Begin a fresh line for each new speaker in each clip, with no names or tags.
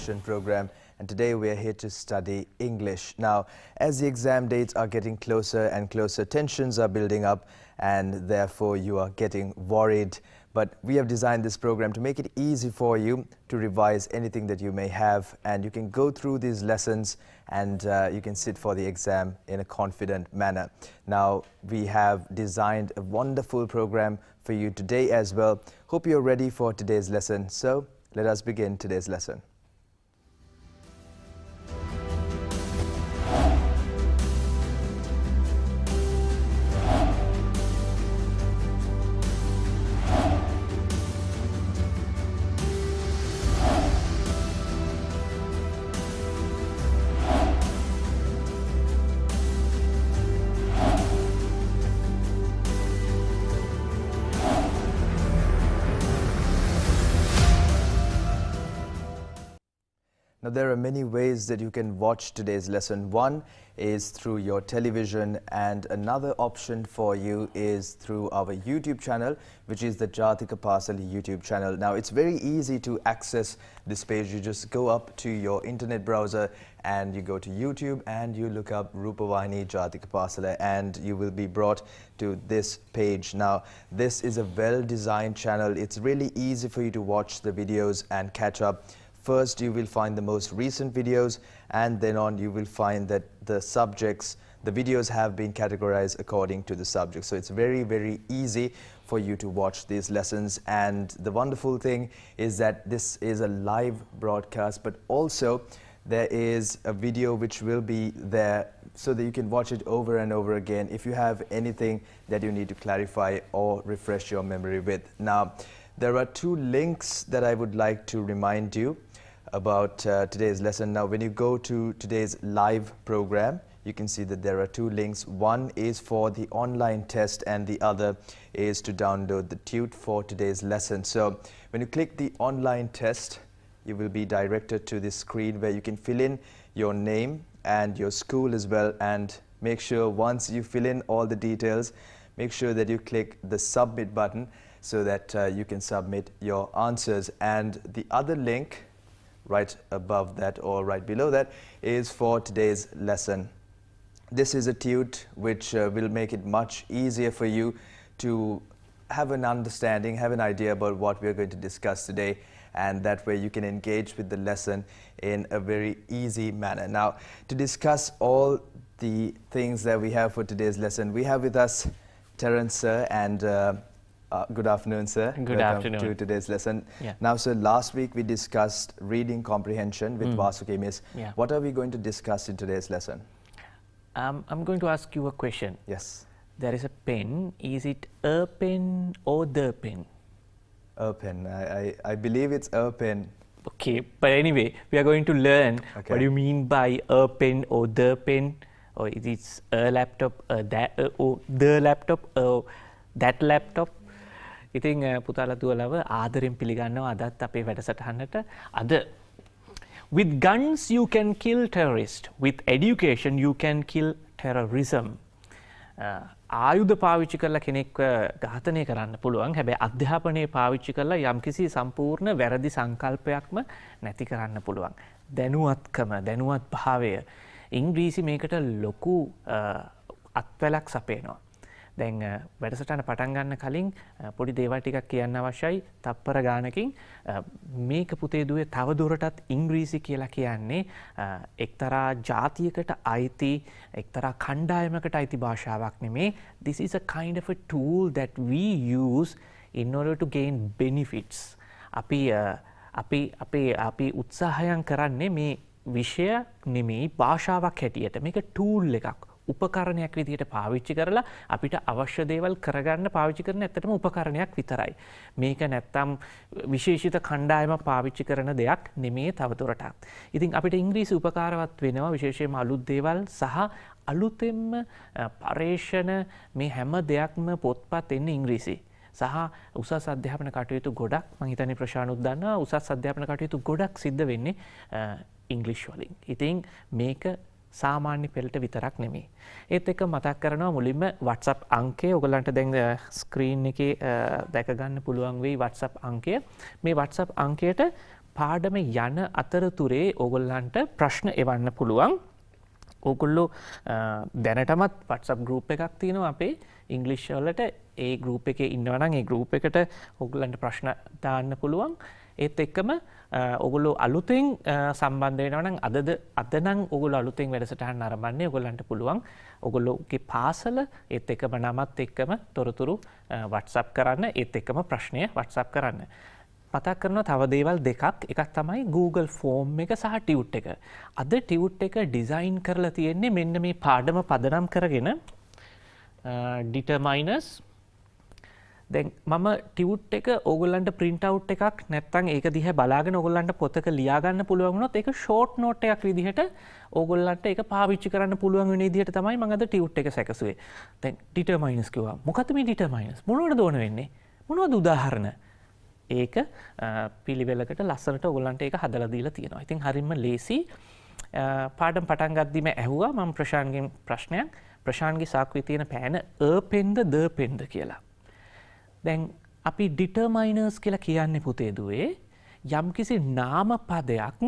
comprehension program, and today we are here to study English. Now, as the exam dates are getting closer and closer, tensions are building up and therefore you are getting worried. But we have designed this program to make it easy for you to revise anything that you may have, and you can go through these lessons and you can sit for the exam in a confident manner. Now, we have designed a wonderful program for you today as well. Hope you're ready for today's lesson. So, let us begin today's lesson. Now, there are many ways that you can watch today's lesson. One is through your television, and another option for you is through our YouTube channel, which is the Jathika Pasala YouTube channel. Now, it's very easy to access this page. You just go up to your internet browser and you go to YouTube and you look up Rupavahini Jathika Pasala and you will be brought to this page. Now, this is a well-designed channel. It's really easy for you to watch the videos and catch up. First, you will find the most recent videos, and then on you will find that the subjects, the videos have been categorized according to the subject. So it's very, very easy for you to watch these lessons. And the wonderful thing is that this is a live broadcast, but also there is a video which will be there so that you can watch it over and over again if you have anything that you need to clarify or refresh your memory with. Now, there are two links that I would like to remind you about today's lesson. Now, when you go to today's live program, you can see that there are two links. One is for the online test and the other is to download the tute for today's lesson. So when you click the online test, you will be directed to this screen where you can fill in your name and your school as well, and make sure once you fill in all the details, make sure that you click the submit button so that you can submit your answers. And the other link right above that or right below that is for today's lesson. This is a tute which will make it much easier for you to have an understanding, have an idea about what we are going to discuss today, and that way you can engage with the lesson in a very easy manner. Now, to discuss all the things that we have for today's lesson, we have with us Terence sir, and good afternoon, sir.
Good
Welcome
afternoon
to today's lesson.
Yeah.
Now, sir, last week we discussed reading comprehension with Vasuki Miss.
Yeah.
What are we going to discuss in today's lesson?
I'm going to ask you a question.
Yes.
There is a pen. Is it a pen or the pen?
A pen. I believe it's a pen.
Okay, but anyway, we are going to learn
Okay.
what do you mean by a pen or the pen, or is it a laptop, or the laptop, or that laptop. ඉතින් පුතාලා දුවලව ආදරෙන් පිළිගන්නවා අදත් අපේ වැඩසටහනට. අද with guns you can kill terrorists, with education you can kill terrorism. ආයුධ පාවිච්චි කරලා කෙනෙක්ව ඝාතනය කරන්න පුළුවන්. හැබැයි අධ්‍යාපනයේ පාවිච්චි කරලා යම්කිසි සම්පූර්ණ වැරදි සංකල්පයක්ම නැති කරන්න පුළුවන්. දැනුවත්කම, දැනුවත් භාවය. ඉංග්‍රීසි මේකට ලොකු අත්වැලක් සපයනවා. දැන් වැඩසටහන පටන් ගන්න කලින් පොඩි දේවල් ටිකක් කියන්න අවශ්‍යයි. තප්පර ගානකින් මේක පුතේ දුවේ තව දුරටත් ඉංග්‍රීසි කියලා කියන්නේ එක්තරා ජාතියකට අයිති, එක්තරා කණ්ඩායමකට අයිති භාෂාවක් නෙමේ. This is a kind of a tool that we use in order to gain benefits. අපි උත්සාහයන් කරන්නේ මේ විෂය නෙමේ භාෂාවක් හැටියට. මේක ටූල් එකක්. උපකරණයක් විදිහට පාවිච්චි කරලා අපිට අවශ්‍ය දේවල් කරගන්න පාවිච්චි කරන ඇත්තටම උපකරණයක් විතරයි. මේක නැත්තම් විශේෂිත කණ්ඩායමක් පාවිච්චි කරන දෙයක් නෙමේ තවදුරටත්. ඉතින් අපිට ඉංග්‍රීසි උපකාරවත් වෙනවා විශේෂයෙන්ම අලුත් දේවල් සහ අලුතෙන්ම පර්යේෂණ මේ හැම දෙයක්ම පොත්පත් එන්නේ ඉංග්‍රීසි. සහ උසස් අධ්‍යාපන කටයුතු ගොඩක් මම හිතන්නේ ප්‍රශානුත් දන්නවා උසස් අධ්‍යාපන කටයුතු ගොඩක් සිද්ධ වෙන්නේ ඉංග්‍රීසි වලින්. ඉතින් මේක සාමාන්‍ය පෙළට විතරක් නෙමෙයි. ඒත් එක මතක් කරනවා මුලින්ම WhatsApp අංකය ඔයගලන්ට දැන් ස්ක්‍රීන් එකේ දැක ගන්න පුළුවන් වෙයි WhatsApp අංකය. මේ WhatsApp අංකයට පාඩම යන අතරතුරේ ඕගොල්ලන්ට ප්‍රශ්න එවන්න පුළුවන්. ඕගොල්ලෝ දැනටමත් WhatsApp group එකක් තියෙනවා අපේ ඉංග්‍රීසි වලට. ඒ group එකේ ඉන්නවා නම් ඒ group එකට ඕගොල්ලන්ට ප්‍රශ්න දාන්න පුළුවන්. ඒත් එක්කම ඕගොල්ලෝ අලුතෙන් සම්බන්ධ වෙනවා නම් අද නම් ඕගොල්ලෝ අලුතෙන් වැඩසටහන් ආරම්භන්නේ. ඕගොල්ලන්ට පුළුවන් ඕගොල්ලෝගේ පාසල ඒත් එක්කම නමත් එක්කම තොරතුරු WhatsApp කරන්න. ඒත් එක්කම ප්‍රශ්නය WhatsApp කරන්න. මතක් කරනවා තව දේවල් දෙකක්. එකක් තමයි Google ෆෝම් එක සහ ටියුට් එක. අද ටියුට් එක ඩිසයින් කරලා තියෙන්නේ මෙන්න මේ පාඩම පදනම් කරගෙන ඩිටර්මයිනර්ස්. දැන් මම ටියුට් එක ඕගොල්ලන්ට print out එකක් නැත්නම් ඒක දිහා බලාගෙන ඕගොල්ලන්ට පොතක ලියා ගන්න පුළුවන් වුණොත් ඒක short note එකක් විදිහට ඕගොල්ලන්ට ඒක පාවිච්චි කරන්න පුළුවන් වෙන විදිහට තමයි මම අද ටියුට් එක සැකසුවේ. දැන් ඩිටර්මයිනර්ස් කිව්වා. මොකක්ද මේ ඩිටර්මයිනර්ස්? මොනවද ඕන වෙන්නේ? මොනවද උදාහරණ? ඒක පිළිවෙලකට ලස්සනට ඔයගොල්ලන්ට ඒක හදලා දීලා තියෙනවා. ඉතින් හරියම ලේසි. පාඩම් පටන් ගද්දිම ඇහුවා මම ප්‍රශාන්ගෙන් ප්‍රශ්නයක්. ප්‍රශාන්ගේ සාක්කුවේ තියෙන පෑන පෙන්ද ද පෙන්ද කියලා. දැන් අපි ඩිටර්මයිනර්ස් කියලා කියන්නේ පුතේ දුවේ යම්කිසි නාම පදයක්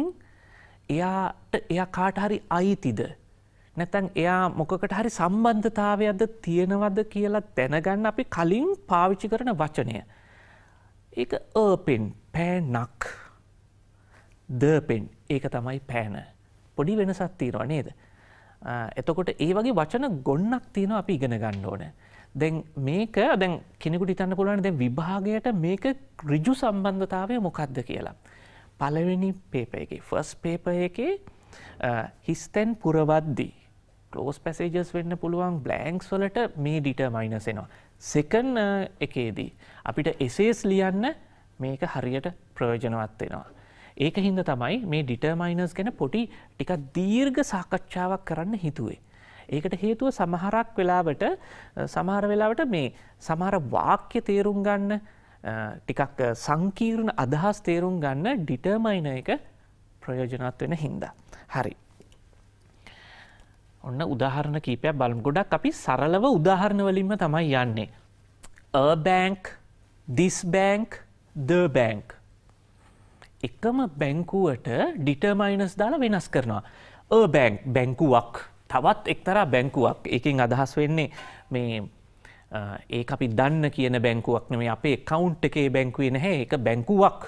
එයා කාට හරි අයිතිද නැත්නම් එයා මොකකට හරි සම්බන්ධතාවයක්ද තියෙනවද කියලා දැනගන්න අපි කලින් පාවිච්චි කරන වචනය. ඒක පෙන් පෑනක් පෙන් ඒක තමයි පෑන. පොඩි වෙනසක් තියෙනවා නේද? එතකොට ඒ වගේ වචන ගොන්නක් තියෙනවා අපි ඉගෙන ගන්න ඕන. දැන් මේක දැන් කෙනෙකුට හිතන්න පුළුවන් දැන් විභාගයට මේක ඍජු සම්බන්ධතාවය මොකක්ද කියලා. පළවෙනි පේපර් එකේ ෆස්ට් පේපර් එකේ හිස්තෙන් පුරවද්දී ක්ලෝස් පැසේජස් වෙන්න පුළුවන් බ්ලැන්ක්ස් වලට මේ ඩිටර්මයිනර්ස් එනවා. සෙකන්ඩ් එකේදී අපිට එසේස් ලියන්න මේක හරියට ප්‍රයෝජනවත් වෙනවා. ඒක හින්දා තමයි මේ ඩිටර්මයිනර්ස් ගැන පොඩි ටිකක් දීර්ඝ සාකච්ඡාවක් කරන්න හිතුවේ. ඒකට හේතුව සමහර වෙලාවට මේ සමහර වාක්‍ය තේරුම් ගන්න ටිකක් සංකීර්ණ අදහස් තේරුම් ගන්න ඩිටර්මයිනර් එක ප්‍රයෝජනවත් වෙන හින්දා. හරි. ඔන්න උදාහරණ කීපයක් බලමු. ගොඩක් අපි සරලව උදාහරණ වලින්ම තමයි යන්නේ. A bank, this bank, the bank. එකම බැංකුවට ඩිටර්මයිනර්ස් දාලා වෙනස් කරනවා. A bank බැංකුවක්. තවත් එක්තරා බැංකුවක්. ඒකෙන් අදහස් වෙන්නේ මේ ඒක අපි දන්න කියන බැංකුවක් නෙමෙයි. අපේ account එකේ බැංකුවේ නැහැ. ඒක බැංකුවක්.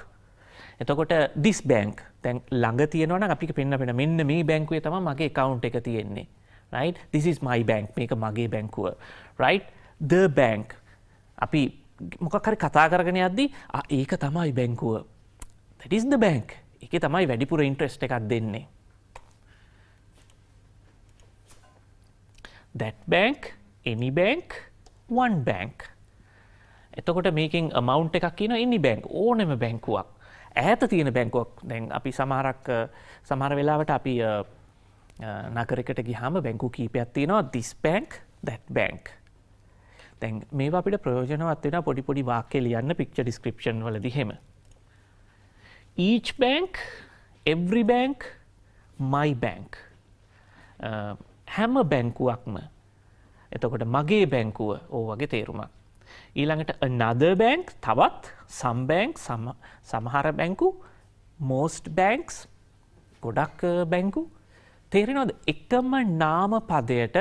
එතකොට this bank දැන් ළඟ තියෙනවා නම් අපි පෙන්න මෙන්න මේ බැංකුවේ තමයි මගේ account එක තියෙන්නේ. Right? This is my bank. මේක මගේ බැංකුව. Right? The bank. අපි මොකක් හරි කතා කරගෙන යද්දී ඒක තමයි බැංකුව. That is the bank. ඒකේ තමයි වැඩිපුර interest එකක් දෙන්නේ. That bank, any bank, one bank. එතකොට මේකෙන් amount එකක් කියනවා any bank ඕනෙම බැංකුවක්. ඈත තියෙන බැංකුවක්. දැන් අපි සමහර වෙලාවට අපි නගරයකට ගියාම බැංකු කීපයක් තියෙනවා. this bank, that bank. දැන් මේවා අපිට ප්‍රයෝජනවත් වෙනවා පොඩි වාක්‍ය ලියන්න picture description වලදී හැම. Each bank, every bank, my bank. හැම බැංකුවක්ම එතකොට මගේ බැංකුව වගේ තේරුමක්. ඊළඟට another bank තවත් some bank සමහර බැංකු most banks ගොඩක් බැංකු තේරෙනවද? එකම නාම පදයට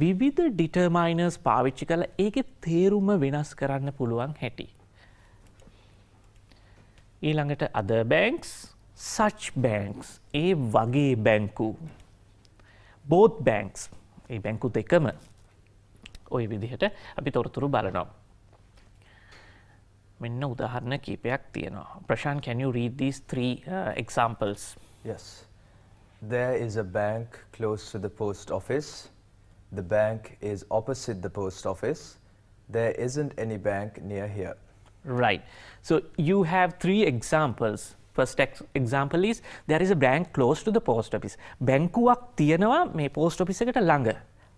විවිධ ඩිටර්මයිනර්ස් පාවිච්චි කරලා ඒකේ තේරුම වෙනස් කරන්න පුළුවන් හැටි. ඊළඟට other banks, such banks ඒ වගේ බැංකු. both banks ඒ බැංකු දෙකම ওই විදිහට අපි තොරතුරු බලනවා. මෙන්න උදාහරණ කීපයක් තියෙනවා. Prashant, can you read these three examples?
Yes. There is a bank close to the post office. The bank is opposite the post office. There isn't any bank near here.
Right. So you have three examples. First example is there is a bank close to the post office. බැංකුවක් තියෙනවා මේ post office එකට ළඟ.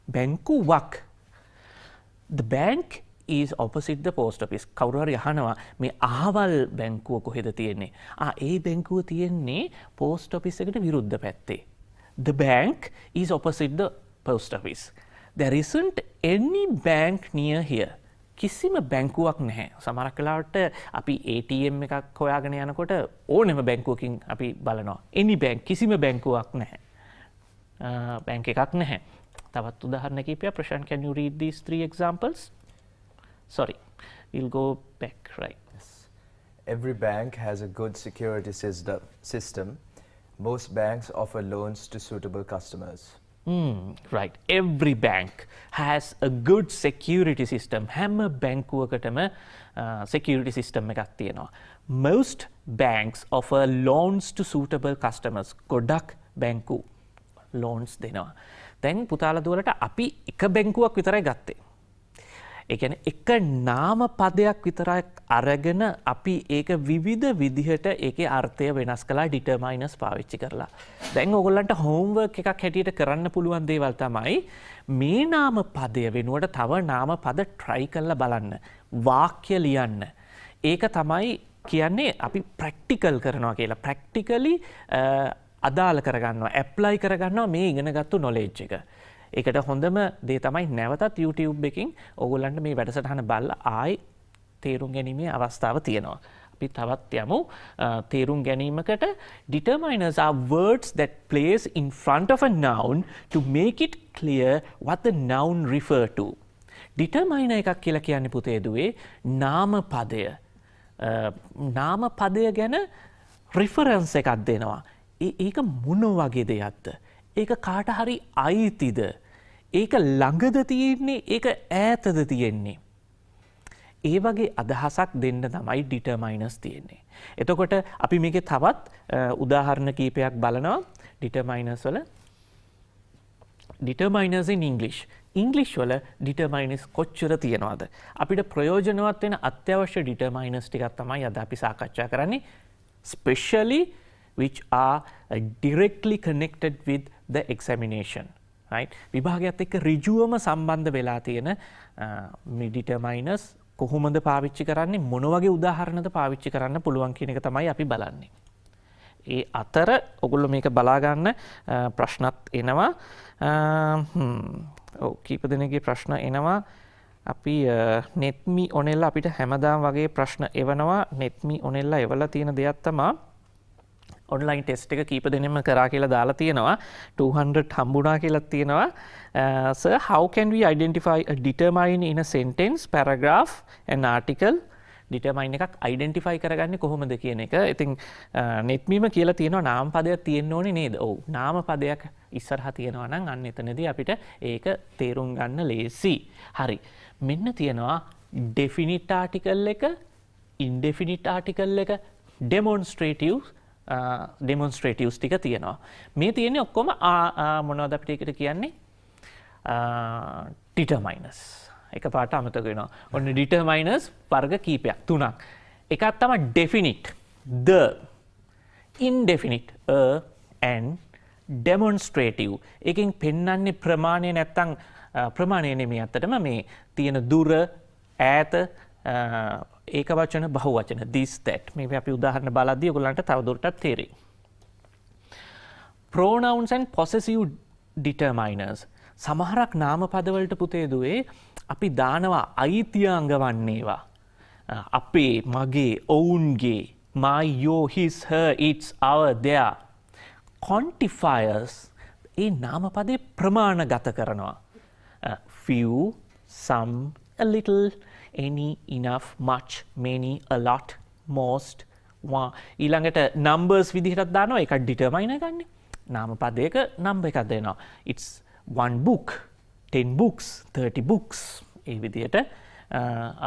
බැංකුවක්. The bank is opposite the post office. කවුරු හරි අහනවා මේ අහවල් බැංකුව කොහෙද තියෙන්නේ? ඒ බැංකුව තියෙන්නේ post office එකට විරුද්ධ පැත්තේ. The bank is opposite the post office. There isn't any bank near here. කිසිම බැංකුවක් නැහැ. සමහරක් වෙලාවට අපි ATM එකක් හොයාගෙන යනකොට ඕනෙම බැංකුවකින් අපි බලනවා. any bank කිසිම බැංකුවක් නැහැ. බැංක් එකක් නැහැ. තවත් උදාහරණ කිහිපයක්. ප්‍රශාන්ත්, can you read these 3 examples? Sorry, we'll go back, right.
Every bank has a good security system. Most banks offer loans to suitable customers.
Right. Every bank has a good security system. හැම බැංකුවකටම security system එකක් තියෙනවා. Most banks offer loans to suitable customers. ගොඩක් බැංකු loans දෙනවා. දැන් පුතාලා දුවලට අපි එක බැංකුවක් විතරයි ගත්තේ. ඒ කියන්නේ එක නාම පදයක් විතරක් අරගෙන අපි ඒක විවිධ විදිහට ඒකේ අර්ථය වෙනස් කළා ඩිටර්මයිනර්ස් පාවිච්චි කරලා. දැන් ඕගොල්ලන්ට හෝම්වර්ක් එකක් හැටියට කරන්න පුළුවන් දේවල් තමයි මේ නාම පදය වෙනුවට තව නාම පද try කරලා බලන්න. වාක්‍ය ලියන්න. ඒක තමයි කියන්නේ අපි ප්‍රැක්ටිකල් කරනවා කියලා. ප්‍රැක්ටිකලි අදාළ කරගන්නවා, ඇප්ලයි කරගන්නවා මේ ඉගෙනගත්තු knowledge එක. ඒකට හොඳම දේ තමයි නැවතත් YouTube එකකින් ඕගොල්ලන්ට මේ වැඩසටහන බලලා ආයි තේරුම් ගැනීමේ අවස්ථාව තියෙනවා. අපි තවත් යමු තේරුම් ගැනීමකට. Determiners are words that place in front of a noun to make it clear what the noun refer to. Determiner එකක් කියලා කියන්නේ පුතේ දුවේ නාම පදය. නාම පදය ගැන reference එකක් දෙනවා. ඒක මොන වගේ දෙයක්ද? ඒක කාට හරි අයිතිද? ඒක ළඟද තියෙන්නේ? ඒක ඈතද තියෙන්නේ? ඒ වගේ අදහසක් දෙන්න තමයි determiners තියෙන්නේ. එතකොට අපි මේකේ තවත් උදාහරණ කීපයක් බලනවා determiners වල. determiners in English වල determiners කොච්චර තියෙනවද? අපිට ප්‍රයෝජනවත් වෙන අත්‍යවශ්‍ය determiners ටිකක් තමයි අද අපි සාකච්ඡා කරන්නේ. Especially which are directly connected with the examination, right? විභාගයත් එක්ක ඍජුවම සම්බන්ධ වෙලා තියෙන මේ determiners කොහොමද පාවිච්චි කරන්නේ, මොන වගේ උදාහරණද පාවිච්චි කරන්න පුළුවන් කියන එක තමයි අපි බලන්නේ. ඒ අතර ඔයගොල්ලෝ මේක බලා ගන්න ප්‍රශ්නත් එනවා. කීප දෙනෙක්ගේ ප්‍රශ්න එනවා. අපි netmi onella අපිට හැමදාම වගේ ප්‍රශ්න එවනවා. netmi onella එවලා තියෙන දෙයක් තමයි ඔන්ලයින් ටෙස්ට් එක කීප දෙනෙක්ම කරා කියලා දාලා තියෙනවා. 200 හම්බුණා කියලා තියෙනවා. Sir, how can we identify a determine in a sentence, paragraph and article? determine එකක් identify කරගන්නේ කොහොමද කියන එක. ඉතින් netmeme කියලා තියෙනවා නාම පදයක් තියෙන්න ඕනේ නේද? ඔව්. නාම පදයක් ඉස්සරහා තියෙනවා නම් අන්න එතනදී අපිට ඒක තේරුම් ගන්න ලේසි. හරි. මෙන්න තියෙනවා definite article එක, indefinite article එක, demonstratives ටික තියෙනවා. මේ තියෙන්නේ ඔක්කොම මොනවද අපිට ඒකට කියන්නේ? determiners. එකපාරට අමතක වෙනවා. ඔන්න determiners වර්ග කීපයක්, 3ක්. එකක් තමයි definite, the, indefinite, and demonstrative. එකෙන් පෙන්වන්නේ ප්‍රමාණය නැත්තම් ප්‍රමාණය නෙමෙයි අත්තටම මේ තියෙන දුර, ඈත, ඒක වචන බහු වචන this that මේ අපි උදාහරණ බලද්දී ඔයගොල්ලන්ට තවදුරටත් තේරෙයි. pronouns and possessive determiners සමහරක් නාම පද වලට පුතේ දුවේ අපි දානවා අයිතියාංග වන්නේවා. අපේ, මගේ, ඔවුන්ගේ, my, your, his, her, its, our, their. quantifiers ඒ නාම පදේ ප්‍රමාණගත කරනවා. few, some, a little, any, enough, much, many, a lot, most, one. ඊළඟට numbers විදිහටත් දානවා. ඒකත් determiner ගන්න. නාම පදයක number එකක් දෙනවා. It's 1 book, 10 books, 30 books. ඒ විදිහට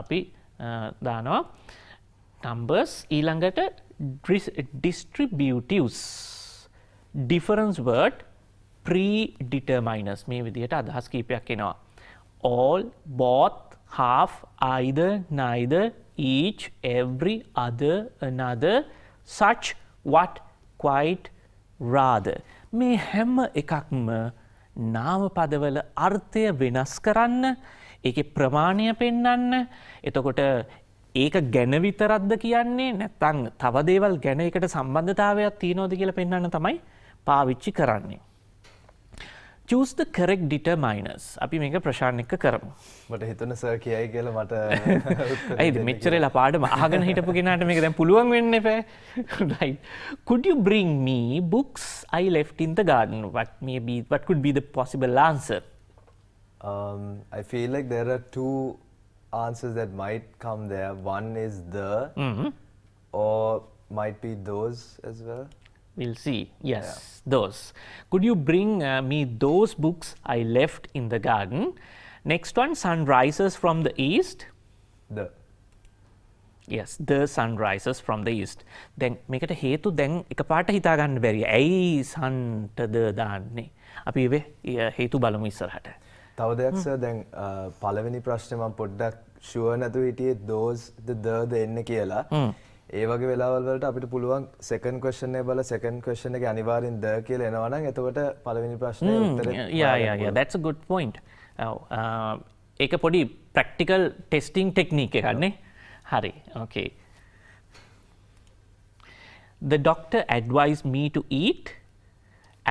අපි දානවා numbers. ඊළඟට distributives, difference word, predeterminers. මේ විදිහට අදහස් කීපයක් එනවා. all, both, half, either, neither, each, every, other, another, such, what, quite, rather. මේ හැම එකක්ම නාම පදවල අර්ථය වෙනස් කරන්න, ඒකේ ප්‍රමාණය පෙන්වන්න. එතකොට ඒක ගැන විතරක්ද කියන්නේ නැත්නම් තව දේවල් ගැන ඒකට සම්බන්ධතාවයක් තියනවද කියලා පෙන්වන්න තමයි පාවිච්චි කරන්නේ. choose the correct determiners. අපි මේක ප්‍රශාන්ත එක්ක කරමු.
මට හිතුණ සර් කියයි කියලා මට
ඇයිද මෙච්චරලා පාඩම අහගෙන හිටපු කෙනාට මේක දැන් පුළුවන් වෙන්න එපා. Right. Could you bring me books I left in the garden? What could be the possible answer?
I feel like there are two answers that might come there. One is the or might be those as well.
We'll see. Yes, those. Could you bring me those books I left in the garden? Next one, sun rises from the east.
The.
Yes, the sun rises from the east. Then මේකට හේතු දැන් එකපාරට හිතා ගන්න බැරි. ඇයි sunට ද දාන්නේ? අපි හේතු බලමු ඉස්සරහට.
තව දෙයක් සර් දැන් පළවෙනි ප්‍රශ්නේ මම පොඩ්ඩක් ෂුවර් නැතුව හිටියේ those the එන්නේ කියලා. ඒ වගේ වෙලාවල් වලට අපිට පුළුවන් second question එක බලලා second question එකේ අනිවාර්යෙන් the කියලා එනවා නම් එතකොට පළවෙනි ප්‍රශ්නේ උත්තරේ
yeah that's a good point. ඒක පොඩි practical testing technique එකක් නේ. හරි. Okay. The doctor advised me to eat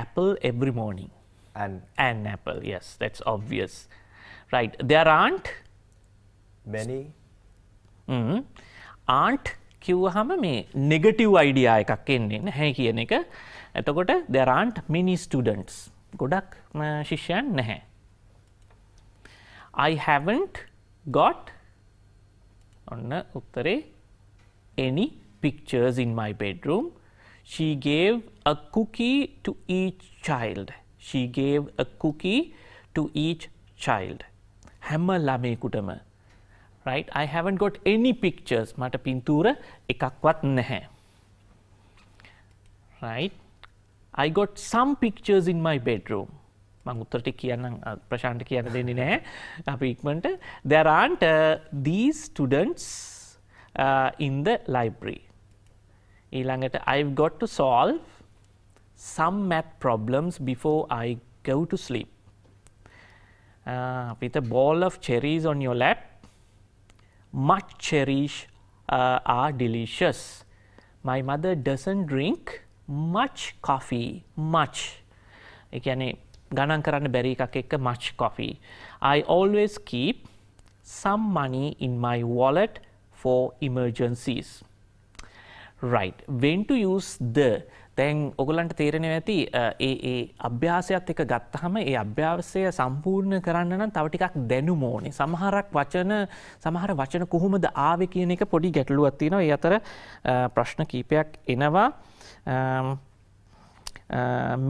apple every morning. An apple, yes, that's obvious. Right. There aren't
many.
Aren't කිව්වහම මේ නෙගටිව් අයිඩියා එකක් එන්නේ නැහැ කියන එක. එතකොට there aren't many students. ගොඩක් ශිෂ්‍යයන් නැහැ. I haven't got ඔන්න උත්තරේ any pictures in my bedroom. She gave a cookie to each child. She gave a cookie to each child. හැම ළමයෙකුටම. Right? I haven't got any pictures. මට පින්තූර එකක්වත් නැහැ. Right? I got some pictures in my bedroom. මම උත්තරට කියන්නම් ප්‍රශාන්ත කියන්න දෙන්නේ නැහැ. අපි ඉක්මනට there aren't these students in the library. ඊළඟට I've got to solve some math problems before I go to sleep. With a ball of cherries on your lap, much cherries are delicious. My mother doesn't drink much coffee. Much. ඒ කියන්නේ ගණන් කරන්න බැරි එකක් එක්ක much coffee. I always keep some money in my wallet for emergencies. Right. When to use the? දැන් ඔයගොල්ලන්ට තේරෙනවා ඇති ඒ අභ්‍යාසයත් එක්ක ගත්තහම ඒ අභ්‍යාසය සම්පූර්ණ කරන්න නම් තව ටිකක් දැනුම ඕනේ. සමහර වචන කොහොමද ආවේ කියන එක පොඩි ගැටලුවක් තියෙනවා. ඒ අතර ප්‍රශ්න කීපයක් එනවා.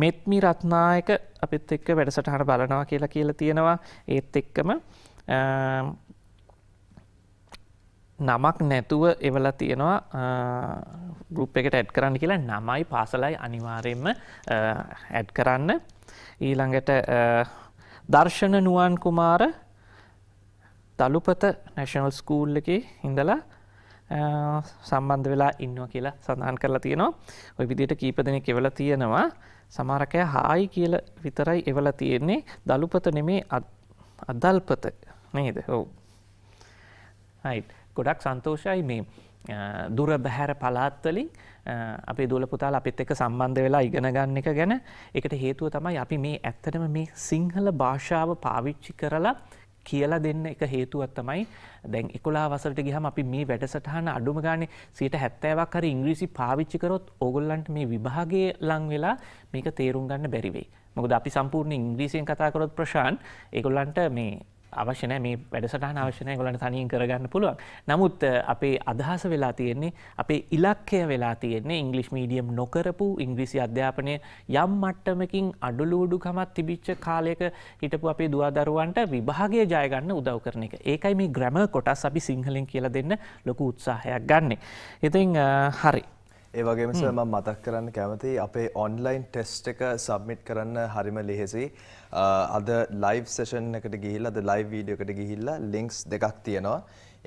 මෙත්මි රත්නායක අපිත් එක්ක වැඩසටහන බලනවා කියලා තියෙනවා. ඒත් එක්කම නමක් නැතුව එවලා තියෙනවා ගෲප් එකට ඇඩ් කරන්න කියලා. නමයි පාසලයි අනිවාර්යයෙන්ම ඇඩ් කරන්න. ඊළඟට දර්ශන නුවන් කුමාර දලුපත නැෂනල් ස්කූල් එකේ ඉඳලා සම්බන්ධ වෙලා ඉන්නවා කියලා සඳහන් කරලා තියෙනවා. ওই විදිහට කීප දෙනෙක් එවලා තියෙනවා. සමහරක් අය හායි කියලා විතරයි එවලා තියෙන්නේ. දලුපත නෙමේ අදල්පත නේද? ඔව්. right. ගොඩක් සන්තෝෂයි මේ දුර බැහැර පළාත් වලින් අපේ දූල පුතාලා අපිත් එක්ක සම්බන්ධ වෙලා ඉගෙන ගන්න එක ගැන. ඒකට හේතුව තමයි අපි මේ ඇත්තටම මේ සිංහල භාෂාව පාවිච්චි කරලා කියලා දෙන්න එක හේතුවක් තමයි දැන් 11 වසරට ගියහම අපි මේ වැඩසටහන අඩුම ගානේ 70%ක් හරි ඉංග්‍රීසි පාවිච්චි කරොත් ඕගොල්ලන්ට මේ විභාගයේ ලං වෙලා මේක තේරුම් ගන්න බැරි වෙයි. මොකද අපි සම්පූර්ණ ඉංග්‍රීසියෙන් කතා කරොත් ප්‍රශාන් ඒගොල්ලන්ට මේ අවශ්‍ය නැහැ මේ වැඩසටහන අවශ්‍ය නැහැ ඒගොල්ලන්ට තනියෙන් කරගන්න පුළුවන්. නමුත් අපේ අදහස වෙලා තියෙන්නේ අපේ ඉලක්කය වෙලා තියෙන්නේ ඉංග්‍රීසි මීඩියම් නොකරපු ඉංග්‍රීසි අධ්‍යාපනය යම් මට්ටමකින් අඩලුඩුකමක් තිබිච්ච කාලයක හිටපු අපේ දුවදරුවන්ට විභාගය ජය ගන්න උදව් කරන එක. ඒකයි මේ ග්‍රැමර් කොටස් අපි සිංහලෙන් කියලා දෙන්න ලොකු උත්සාහයක් ගන්නෙ. ඉතින් හරි.
ඒ වගේම සර් මම මතක් කරන්න කැමතියි අපේ ඔන්ලයින් ටෙස්ට් එක සබ්මිට් කරන්න හරිම ලෙහෙසි. අද ලයිව් සෙෂන් එකට ගිහිල්ලා අද ලයිව් වීඩියෝ එකට ගිහිල්ලා ලින්ක්ස් දෙකක් තියෙනවා.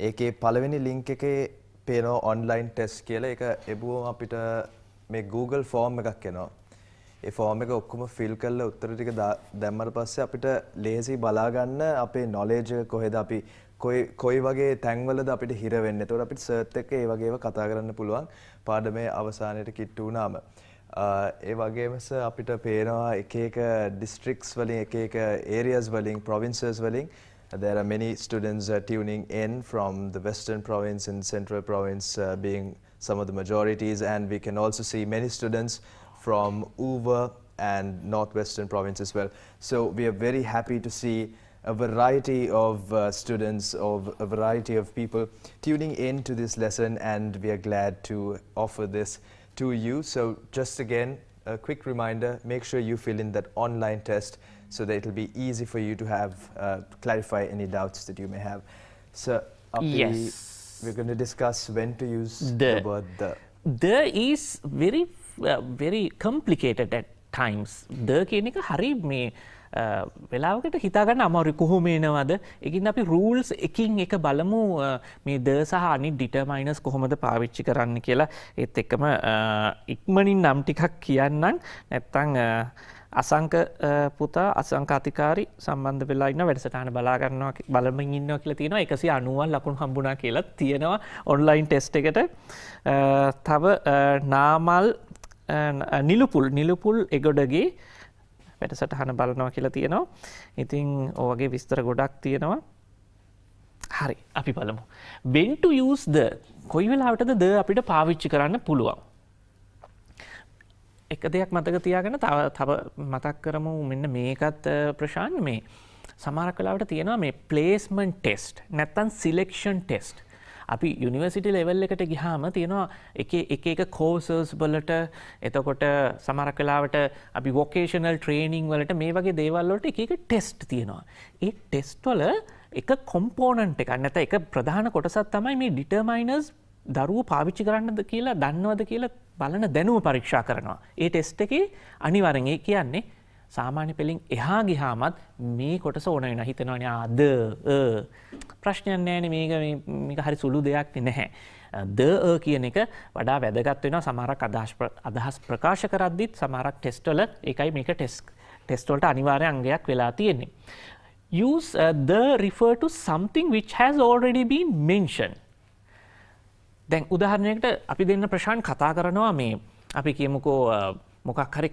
ඒකේ පළවෙනි ලින්ක් එකේ පේනවා ඔන්ලයින් ටෙස්ට් කියලා. ඒක එබුවම අපිට මේ Google ෆෝම් එකක් එනවා. ඒ ෆෝම් එක ඔක්කොම ෆිල් කරලා උත්තර ටික දැම්මට පස්සේ අපිට ලේසි බලා ගන්න අපේ නොලෙජ් එක කොහෙද අපි කොයි වගේ තැන්වලද අපිට හිර වෙන්නේ. ඒතකොට අපිට සර්ච් එක ඒ වගේව කතා කරන්න පුළුවන් පාඩමේ අවසානයේට කිට්ටු වුණාම. ඒ වගේම සර් අපිට පේනවා එක එක districts වලින් එක එක areas වලින් provinces වලින් there are many students tuning in from the western province and central province being some of the majorities, and we can also see many students from Uva and northwestern province as well. So we are very happy to see a variety of students, of a variety of people tuning in to this lesson, and we are glad to offer this to you. So just again, a quick reminder, make sure you fill in that online test so that it will be easy for you to have clarify any doubts that you may have. So
Yes.
we're going to discuss when to use
The.
the word the.
The is very complicated at times. The කියන එක හරි මේ වෙලාවකට හිතාගන්න අමාරුයි කොහොම එනවද. ඒකින් අපි rules එකින් එක බලමු මේ the සහ අනිත් determiners කොහොමද පාවිච්චි කරන්න කියලා. ඒත් එක්කම ඉක්මනින් නම් ටිකක් කියන්නම්. නැත්තම් අසංක පුතා අසංක අධිකාරි සම්බන්ධ වෙලා ඉන්න වැඩසටහන බලා ගන්නවා බලමින් ඉන්නවා කියලා තියෙනවා 190 ලකුණු හම්බුණා කියලා තියෙනවා ඔන්ලයින් ටෙස්ට් එකට. තව නාමල් නිලුපුල් එගොඩගේ වැඩසටහන බලනවා කියලා තියෙනවා. ඉතින් ඔය වගේ විස්තර ගොඩක් තියෙනවා. හරි අපි බලමු. when to use the කොයි වෙලාවටද the අපිට පාවිච්චි කරන්න පුළුවන්. එක දෙයක් මතක තියාගන්න තව මතක් කරමු මෙන්න මේකත් ප්‍රශාන්ත මේ සමහරක් වෙලාවට තියෙනවා මේ ප්ලේස්මන්ට් ටෙස්ට් නැත්නම් සිලෙක්ෂන් ටෙස්ට්. අපි යුනිවර්සිටි ලෙවල් එකට ගියාම තියෙනවා එක කෝසස් වලට එතකොට සමහරක් වෙලාවට අපි වොකේෂනල් ට්‍රේනින් වලට මේ වගේ දේවල් වලට එක ටෙස්ට් තියෙනවා. ඒ ටෙස්ට් වල එක කොම්පෝනන්ට් එකක් නැත්නම් එක ප්‍රධාන කොටසක් තමයි මේ ඩිටර්මයිනර්ස් දරුවෝ පාවිච්චි කරන්නද කියලා දන්නවද කියලා බලන දැනුම පරීක්ෂා කරනවා. ඒ ටෙස්ට් එකේ අනිවාර්යෙන් ඒ කියන්නේ සාමාන්‍ය පෙළින් එහා ගියාමත් මේ කොටස ඕන වෙනවා. හිතනවනේ ආද ප්‍රශ්නයක් නැහැ මේක හරි සුළු දෙයක් නැහැ. ද කියන එක වඩා වැදගත් වෙනවා සමහරක් අදහස් ප්‍රකාශ කරද්දිත් සමහරක් ටෙස්ට් වල ඒකයි මේක ටෙස්ට් වලට අනිවාර්ය අංගයක් වෙලා තියෙන්නේ. Use the refer to something which has already been mentioned. දැන් උදාහරණයකට අපි දෙන්න ප්‍රශාන්ත කතා කරනවා මේ අපි කියමුකෝ මොකක් හරි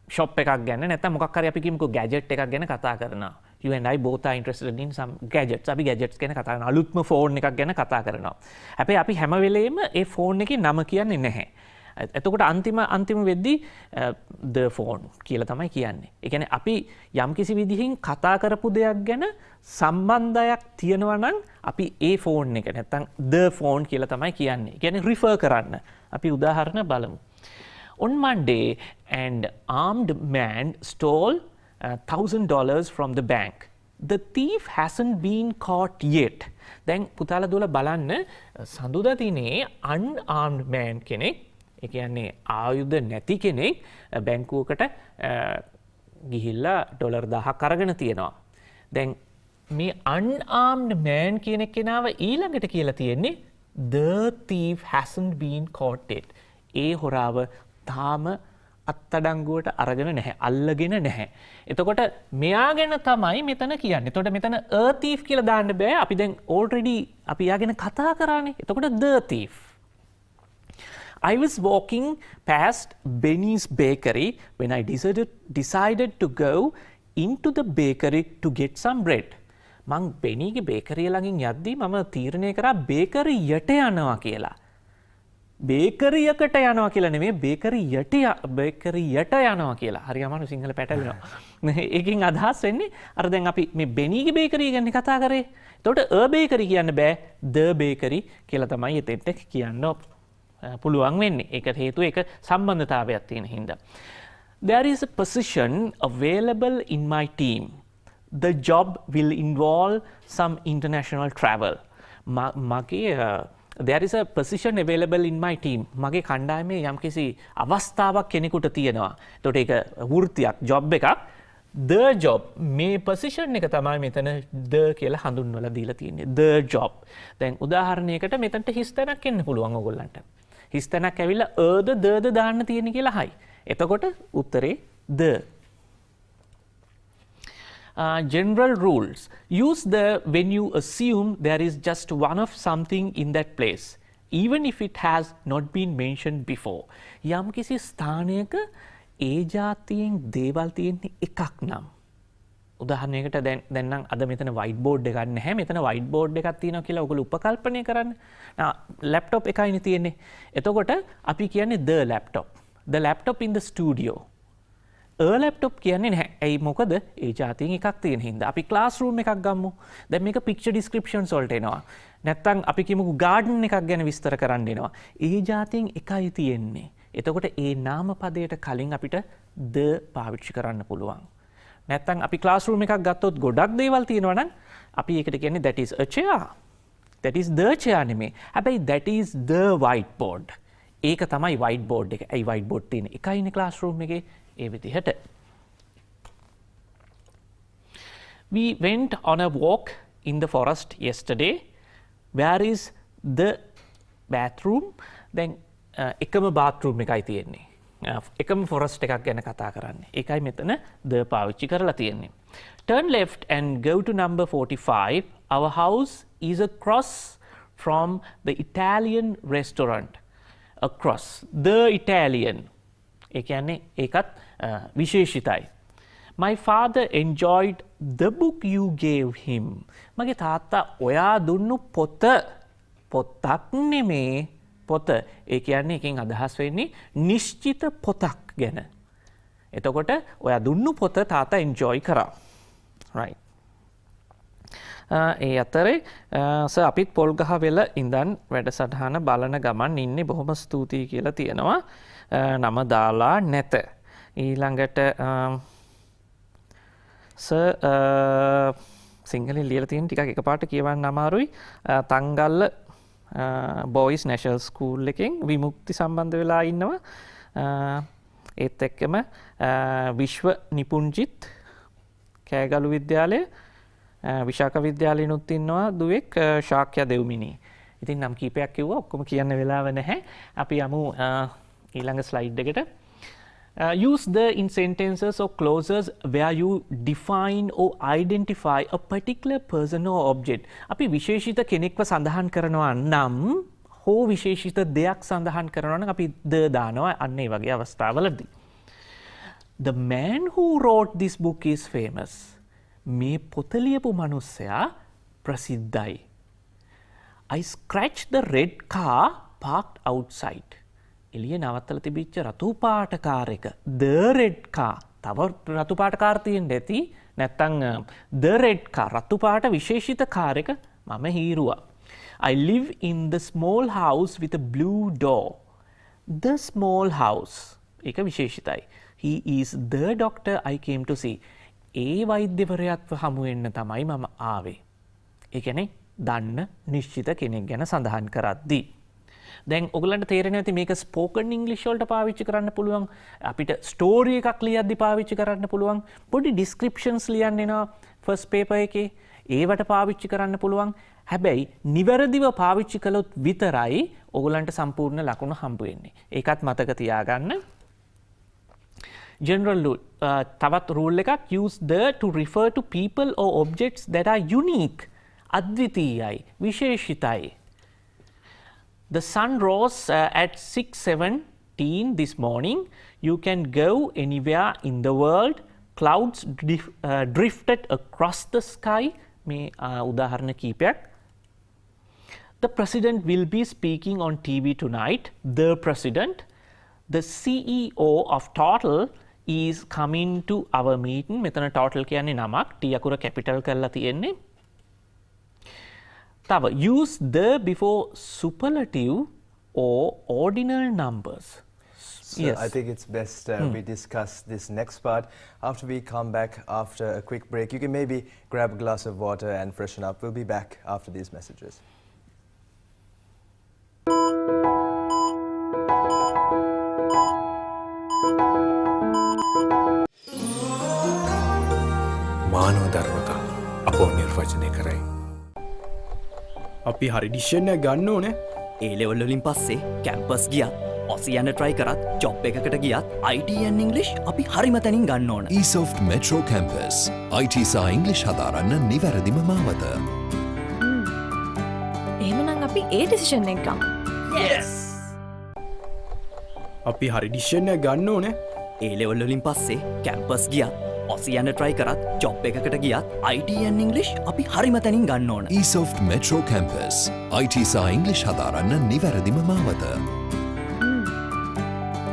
ෂොප් එකක් ගැන නැත්නම් මොකක් හරි අපි කියමුකෝ ගැජට් එකක් ගැන කතා කරනවා. You and I both are interested in some gadgets. අපි gadgets ගැන කතා කරනවා. අලුත්ම ෆෝන් එකක් ගැන කතා කරනවා. හැබැයි අපි හැම වෙලේම ඒ ෆෝන් එකේ නම කියන්නේ නැහැ. එතකොට අන්තිම වෙද්දී the phone කියලා තමයි කියන්නේ. ඒ කියන්නේ අපි යම්කිසි විදිහින් කතා කරපු දෙයක් ගැන සම්බන්ධයක් තියෙනවා නම් අපි ඒ ෆෝන් එක නැත්තම් the phone කියලා තමයි කියන්නේ. ඒ කියන්නේ refer කරන්න. අපි උදාහරණ බලමු. On Monday, an armed man stole $1,000 from the bank. The thief hasn't been caught yet. දැන් පුතාලා දුවලා බලන්න සඳුදා දිනේ unarmed man කෙනෙක් ඒ කියන්නේ ආයුධ නැති කෙනෙක් බැංකුවකට ගිහිල්ලා ඩොලර් 1000ක් අරගෙන තියෙනවා. දැන් මේ unarmed man කියන කෙනාව ඊළඟට කියලා තියෙන්නේ the thief hasn't been caught yet. ඒ හොරාව තාම අත්තඩංගුවට අරගෙන නැහැ. අල්ලගෙන නැහැ. එතකොට මෙයා ගැන තමයි මෙතන කියන්නේ. එතකොට මෙතන a thief කියලා දාන්න බෑ. අපි දැන් already අපි යා ගැන කතා කරානේ. එතකොට the thief. I was walking past Benny's bakery when I decided to go into the bakery to get some bread. මං බෙනීගේ බේකරිය ළඟින් යද්දී මම තීරණය කරා බේකරියට යනවා කියලා. බේකරියකට යනවා කියලා නෙමෙයි බේකරියට යනවා කියලා. හරි අමාරු සිංහල පැටලෙනවා. ඒකෙන් අදහස් වෙන්නේ අර දැන් අපි මේ බෙනීගේ බේකරිය ගැන කතා කරේ. එතකොට a bakery කියන්න බෑ the bakery කියලා තමයි එතෙන්ට කියන්න පුළුවන් වෙන්නේ. ඒකට හේතුව ඒක සම්බන්ධතාවයක් තියෙන හින්දා. There is a position available in my team. The job will involve some international travel. There is a position available in my team. මගේ කණ්ඩායමේ යම්කිසි අවස්ථාවක් කෙනෙකුට තියෙනවා. එතකොට ඒක වෘත්තියක්, ජොබ් එකක්. The job මේ position එක තමයි මෙතන the කියලා හඳුන්වලා දීලා තියෙන්නේ. The job. දැන් උදාහරණයකට මෙතනට හිස්තැනක් එන්න පුළුවන් ඕගොල්ලන්ට. හිස්තැනක් ඇවිල්ලා the දාන්න තියෙන කියලා හයි. එතකොට උත්තරේ the. General rules. Use the when you assume there is just one of something in that place. even if it has not been mentioned before. යම් කිසි ස්ථානයක ඒ ජාතියෙන් දේවල් තියෙන්නේ එකක් නම්. උදාහරණයකට දැන් නම් අද මෙතන white board එකක් නැහැ. මෙතන white board එකක් තියෙනවා කියලා ඔයගොල්ලෝ උපකල්පනය කරන්න. laptop එකයිනේ තියෙන්නේ. එතකොට අපි කියන්නේ the laptop. The laptop in the studio. A laptop කියන්නේ නැහැ. ඇයි මොකද ඒ જાතියෙන් එකක් තියෙන හින්දා. අපි classroom එකක් ගමු. දැන් මේක picture descriptions වලට එනවා. නැත්තම් අපි කියමුකෝ garden එකක් ගැන විස්තර කරන්න එනවා. ඒ જાතියෙන් එකයි තියෙන්නේ. එතකොට ඒ නාම පදයට කලින් අපිට the පාවිච්චි කරන්න පුළුවන්. නැත්තම් අපි classroom එකක් ගත්තොත් ගොඩක් දේවල් තියෙනවා නම් අපි ඒකට කියන්නේ that is a chair. That is the chair නෙමෙයි. හැබැයි that is the whiteboard. ඒක තමයි whiteboard එක. ඇයි whiteboard තියෙන්නේ? එකයිනේ classroom එකේ. ඒ විදිහට. We went on a walk in the forest yesterday. Where is the bathroom? දැන් එකම bathroom එකයි තියෙන්නේ. එකම forest එකක් ගැන කතා කරන්නේ. ඒකයි මෙතන the පාවිච්චි කරලා තියෙන්නේ. Turn left and go to number 45. Our house is across from the Italian restaurant. Across. The Italian. ඒ කියන්නේ ඒකත් විශේෂිතයි. My father enjoyed the book you gave him. මගේ තාත්තා ඔයා දුන්නු පොතක් නෙමේ පොත. ඒ කියන්නේ එකෙන් අදහස් වෙන්නේ නිශ්චිත පොතක් ගැන. එතකොට ඔයා දුන්නු පොත තාත්තා enjoy කරා. Right. ඒ අතරේ අපිත් පොල්ගහ වෙල ඉඳන් වැඩසටහන බලන ගමන් ඉන්නේ බොහොම ස්තුතියි කියලා තියෙනවා. නම දාලා නැත. ඊළඟට සිංහලෙන් ලියලා තියෙන ටිකක් එකපාරට කියවන්න අමාරුයි. තංගල්ල බොයිස් නැෂනල් ස්කූල් එකෙන් විමුක්ති සම්බන්ධ වෙලා ඉන්නවා. ඒත් එක්කම විශ්ව නිපුංජිත් කෑගලු විද්‍යාලය විශාක විද්‍යාලයනුත් ඉන්නවා දුවෙක් ශාක්‍ය දෙව්මිනී. ඉතින් නම් කීපයක් කිව්වා ඔක්කොම කියන්න වෙලාව නැහැ. අපි යමු ඊළඟ ස්ලයිඩ් එකට. Use the in sentences or clauses where you define or identify a particular person or object. අපි විශේෂිත කෙනෙක්ව සඳහන් කරනවා නම් හෝ විශේෂිත දෙයක් සඳහන් කරනවා නම් අපි the දානවා අන්න ඒ වගේ අවස්ථාවලදී. The man who wrote this book is famous. මේ පොත ලියපු මිනිස්සයා ප්‍රසිද්ධයි. I scratched the red car parked outside. එළිය නවත්තලා තිබිච්ච රතු පාට කාර් එක. The red car. තව රතු පාට කාර් තියෙන්න ඇති. නැත්තම් the red car රතු පාට විශේෂිත කාර් එක මම හීරුවා. I live in the small house with a blue door. The small house. ඒක විශේෂිතයි. He is the doctor I came to see. ඒ වෛද්‍යවරයාත්ව හමු වෙන්න තමයි මම ආවේ. ඒ කියන්නේ දන්න නිශ්චිත කෙනෙක් ගැන සඳහන් කරද්දී. දැන් ඔයගලන්ට තේරෙනවා ඇති මේක ස්පෝකන් ඉංග්‍රීසි වලට පාවිච්චි කරන්න පුළුවන්. අපිට ස්ටෝරි එකක් ලියද්දි පාවිච්චි කරන්න පුළුවන්. පොඩි ඩිස්ක්‍රිප්ෂන්ස් ලියන්න එනවා ෆස්ට් පේපර් එකේ. ඒවට පාවිච්චි කරන්න පුළුවන්. හැබැයි නිවැරදිව පාවිච්චි කළොත් විතරයි ඔයගලන්ට සම්පූර්ණ ලකුණු හම්බ වෙන්නේ. ඒකත් මතක තියාගන්න. General rule. තවත් rule එකක් use the to refer to people or objects that are unique. අද්විතීයයි, විශේෂිතයි. The sun rose at 6:17 this morning. You can go anywhere in the world. Clouds drifted across the sky. මේ උදාහරණ කීපයක්. The president will be speaking on TV tonight. The president. The CEO of Total is coming to our meeting. මෙතන Total කියන්නේ නමක්. T අකුර capital කරලා තියෙන්නේ. තව use the before superlative or ordinal numbers.
So yes. I think it's best we discuss this next part after we come back after a quick break. You can maybe grab a glass of water and freshen up. We'll be back after these messages.
මානව ධර්මතා අපෝ නිර්වචනය කරයි.
අපි හරි decision එක ගන්න ඕනේ.
ඒ level වලින් පස්සේ කැම්පස් ගියත් ඔසි යන try කරත් ජොබ් එකකට ගියත් IT and English අපි හරිම තැනින් ගන්න ඕන.
eSoft Metro Campus IT සහ English හදාරන්න නිවැරදිම මාවත.
එහෙමනම් අපි ඒ ඩිසිෂන් එක ගමු.
අපි හරි ඩිෂන් එක ගන්න ඕනේ.
ඒලෙවල් වලින් පස්සේ කැම්පස් ගියත් ඔසියන්න try කරත් ජොබ් එකකට ගියත් IT and English අපි හරිම තැනින් ගන්න ඕන.
eSoft Metro Campus. IT සහ ඉංග්‍රීසි හදාරන්න නිවැරදිම මාවත.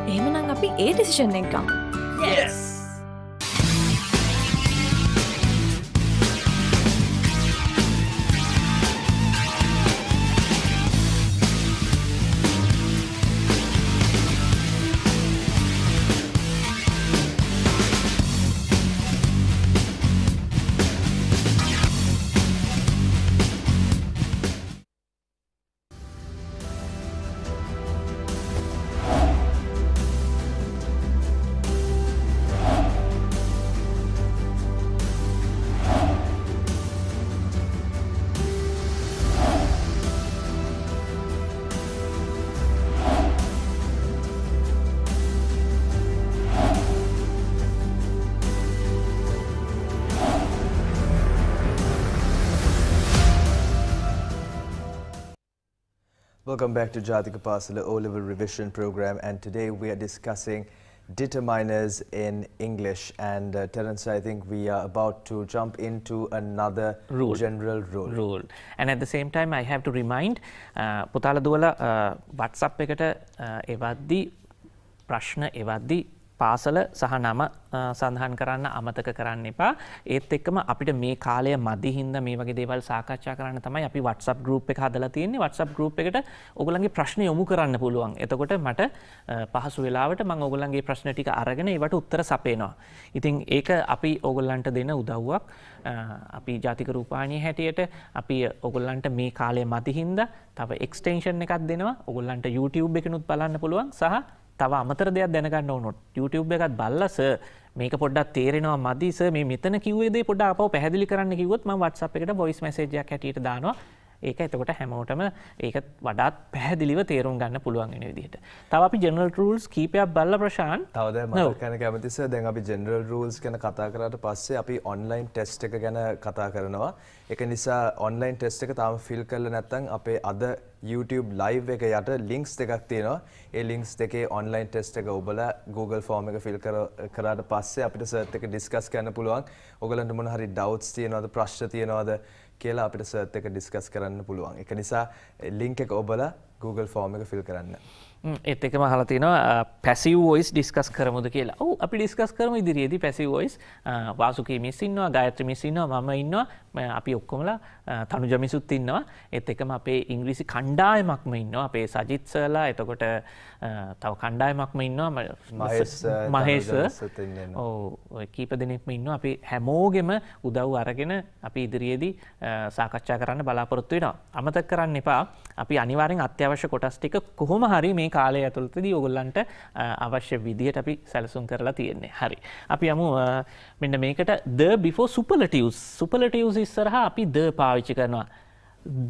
එහෙමනම් අපි ඒ ඩිසිෂන් එක ගමු.
Yes.
Welcome back to Jathika Pasala O-Level Revision Program, and today we are discussing determiners in English. And Terence, I think we are about to jump into another general rule.
And at the same time, I have to remind පුතාලා දුවලා WhatsApp එකට එවද්දි ප්‍රශ්න එවද්දි පාසල සහ නම සඳහන් කරන්න අමතක කරන්න එපා. ඒත් එක්කම අපිට මේ කාලය මදි හින්දා මේ වගේ දේවල් සාකච්ඡා කරන්න තමයි අපි WhatsApp group එක හදලා තියෙන්නේ. WhatsApp group එකට ඔයගොල්ලන්ගේ ප්‍රශ්න යොමු කරන්න පුළුවන්. එතකොට මට පහසු වෙලාවට මම ඔයගොල්ලන්ගේ ප්‍රශ්න ටික අරගෙන ඒවට උත්තර සපයනවා. ඉතින් ඒක අපි ඔයගොල්ලන්ට දෙන උදව්වක්. අපි ජාතික රූපවාහිනිය හැටියට අපි ඔයගොල්ලන්ට මේ කාලය මදි හින්දා තව extension එකක් දෙනවා. ඔයගොල්ලන්ට YouTube එකනුත් බලන්න පුළුවන් සහ තව අමතර දෙයක් දැනගන්න ඕනොත් YouTube එකත් බලලා සර් මේක පොඩ්ඩක් තේරෙනවා මදි සර් මේ මෙතන කිව්වේ දේ පොඩ්ඩක් අපව පැහැදිලි කරන්න කිව්වොත් මම WhatsApp එකට voice message එකක් හැටියට දානවා. ඒක එතකොට හැමෝටම ඒක වඩාත් පැහැදිලිව තේරුම් ගන්න පුළුවන් වෙන විදිහට. තව අපි general rules කීපයක් බලලා ප්‍රශාන්ත්.
තව දැන් මම කන කැමති සර් දැන් අපි general rules ගැන කතා කරාට පස්සේ අපි online test එක ගැන කතා කරනවා. ඒක නිසා online test එක තාම fill කරලා නැත්නම් අපේ අද YouTube live එක යට links දෙකක් තියෙනවා. ඒ links දෙකේ online test එක ඔබලා Google form එක fill කරාට පස්සේ අපිට සර්ත් එක discuss කරන්න පුළුවන්. ඔයගලන්ට මොන හරි doubts තියෙනවද ප්‍රශ්න තියෙනවද කියලා අපිට සර්ත් එක discuss කරන්න පුළුවන්. ඒක නිසා link එක ඔබලා Google form එක fill කරන්න.
ඒත් එකම අහලා තියෙනවා passive voice discuss කරමුද කියලා. ඔව් අපි discuss කරමු ඉදිරියේදී passive voice. වාසුකී මිස් ඉන්නවා, ගායත්‍රි මිස් ඉන්නවා, මම ඉන්නවා. අපි ඔක්කොමලා තනුජ මිසුත් ඉන්නවා. ඒත් එකම අපේ ඉංග්‍රීසි කණ්ඩායමක්ම ඉන්නවා. අපේ සජිත් සර්ලා එතකොට තව කණ්ඩායමක්ම ඉන්නවා. මහේෂ් ඔව් ඔය කීප දෙනෙක්ම ඉන්නවා. අපි හැමෝගෙම උදව් අරගෙන අපි ඉදිරියේදී සාකච්ඡා කරන්න බලාපොරොත්තු වෙනවා. අමතක කරන්න එපා. අපි අනිවාර්යෙන් අත්‍යවශ්‍ය කොටස් ටික කොහොම හරි මේ කාලය ඇතුළතදී ඕගොල්ලන්ට අවශ්‍ය විදිහට අපි සැලසුම් කරලා තියෙන්නේ. හරි. අපි යමු මෙන්න මේකට the before superlatives. Superlatives ඉස්සරහා අපි the පාවිච්චි කරනවා.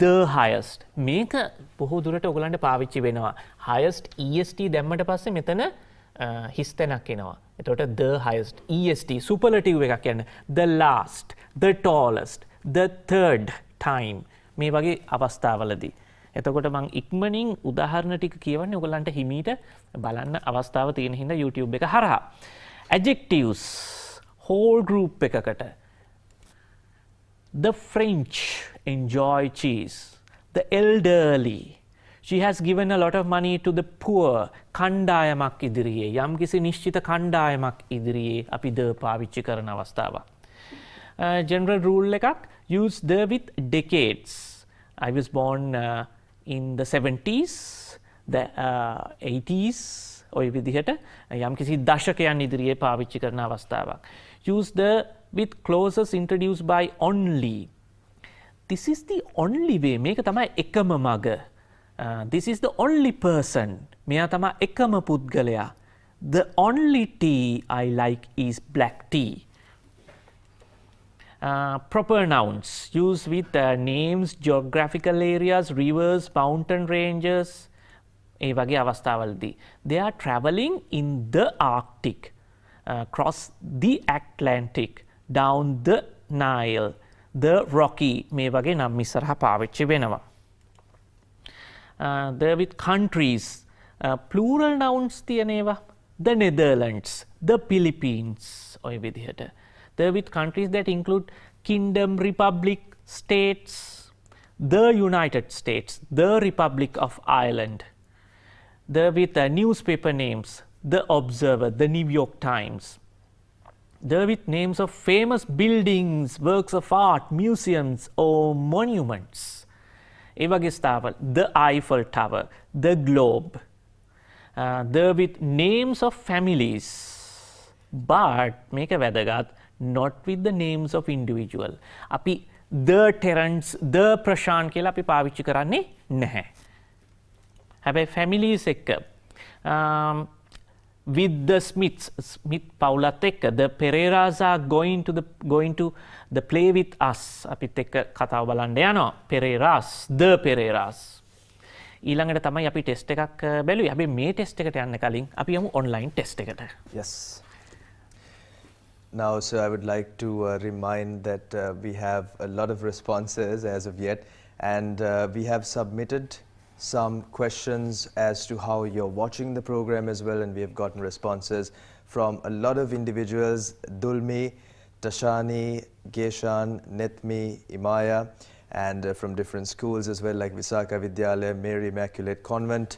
The highest. මේක බොහෝ දුරට ඕගොල්ලන්ට පාවිච්චි වෙනවා. highest est දැම්මට පස්සේ මෙතන හිස් තැනක් එනවා. එතකොට the highest est superlative එකක් කියන්නේ the last, the tallest, the third time මේ වගේ අවස්ථාවලදී. එතකොට මං ඉක්මනින් උදාහරණ ටික කියවන්නේ ඔයගලන්ට හිමීට බලන්න අවස්ථාව තියෙන හින්දා YouTube එක හරහා. Adjectives whole group එකකට the French enjoy cheese. The elderly. She has given a lot of money to the poor. කණ්ඩායමක් ඉදිරියේ යම්කිසි නිශ්චිත කණ්ඩායමක් ඉදිරියේ අපි the පාවිච්චි කරන අවස්ථාවක්. General rule එකක් use the with decades. I was born in the 70s, the 80s, ඔය විදිහට යම්කිසි දශකයන් ඉදිරියේ පාවිච්චි කරන අවස්ථාවක්. Use the with clauses introduced by only. This is the only way. මේක තමයි එකම මග. This is the only person. මෙයා තමයි එකම පුද්ගලයා. The only tea I like is black tea. Proper nouns used with names, geographical areas, rivers, mountain ranges. ඒ වගේ අවස්ථාවලදී they are travelling in the Arctic, cross the Atlantic, down the Nile, the Rocky. මේ වගේ නම් ඉස්සරහා පාවිච්චි වෙනවා. There with countries, plural nouns තියනේවා. The Netherlands, the Philippines ඔය විදිහට. There with countries that include kingdom, republic, states, the United States, the Republic of Ireland. There with newspaper names, the Observer, the New York Times. There with names of famous buildings, works of art, museums or monuments. ඒ වගේ ස්ථාවර, the Eiffel Tower, the Globe. There with names of families, but මේක වැදගත්, not with the names of individual. අපි the Terence, the Prashant කියලා අපි පාවිච්චි කරන්නේ නැහැ. හැබැයි families එක්ක with the Smiths, Smith පවුලත් එක්ක the Pereiras are going to the play with us. අපිත් එක්ක කතාව බලන්න යනවා. Pereiras, the Pereiras. ඊළඟට තමයි අපි ටෙස්ට් එකක් බැලුවේ. අපි මේ ටෙස්ට් එකට යන්න කලින් අපි යමු ඔන්ලයින් ටෙස්ට් එකට.
Yes. Now, so I would like to remind that we have a lot of responses as of yet, and we have submitted some questions as to how you're watching the program as well, and we have gotten responses from a lot of individuals: Dulmi, Tashani, Geshan, Netmi, Imaya, and from different schools as well, like Visakha Vidyalaya, Mary Immaculate Convent,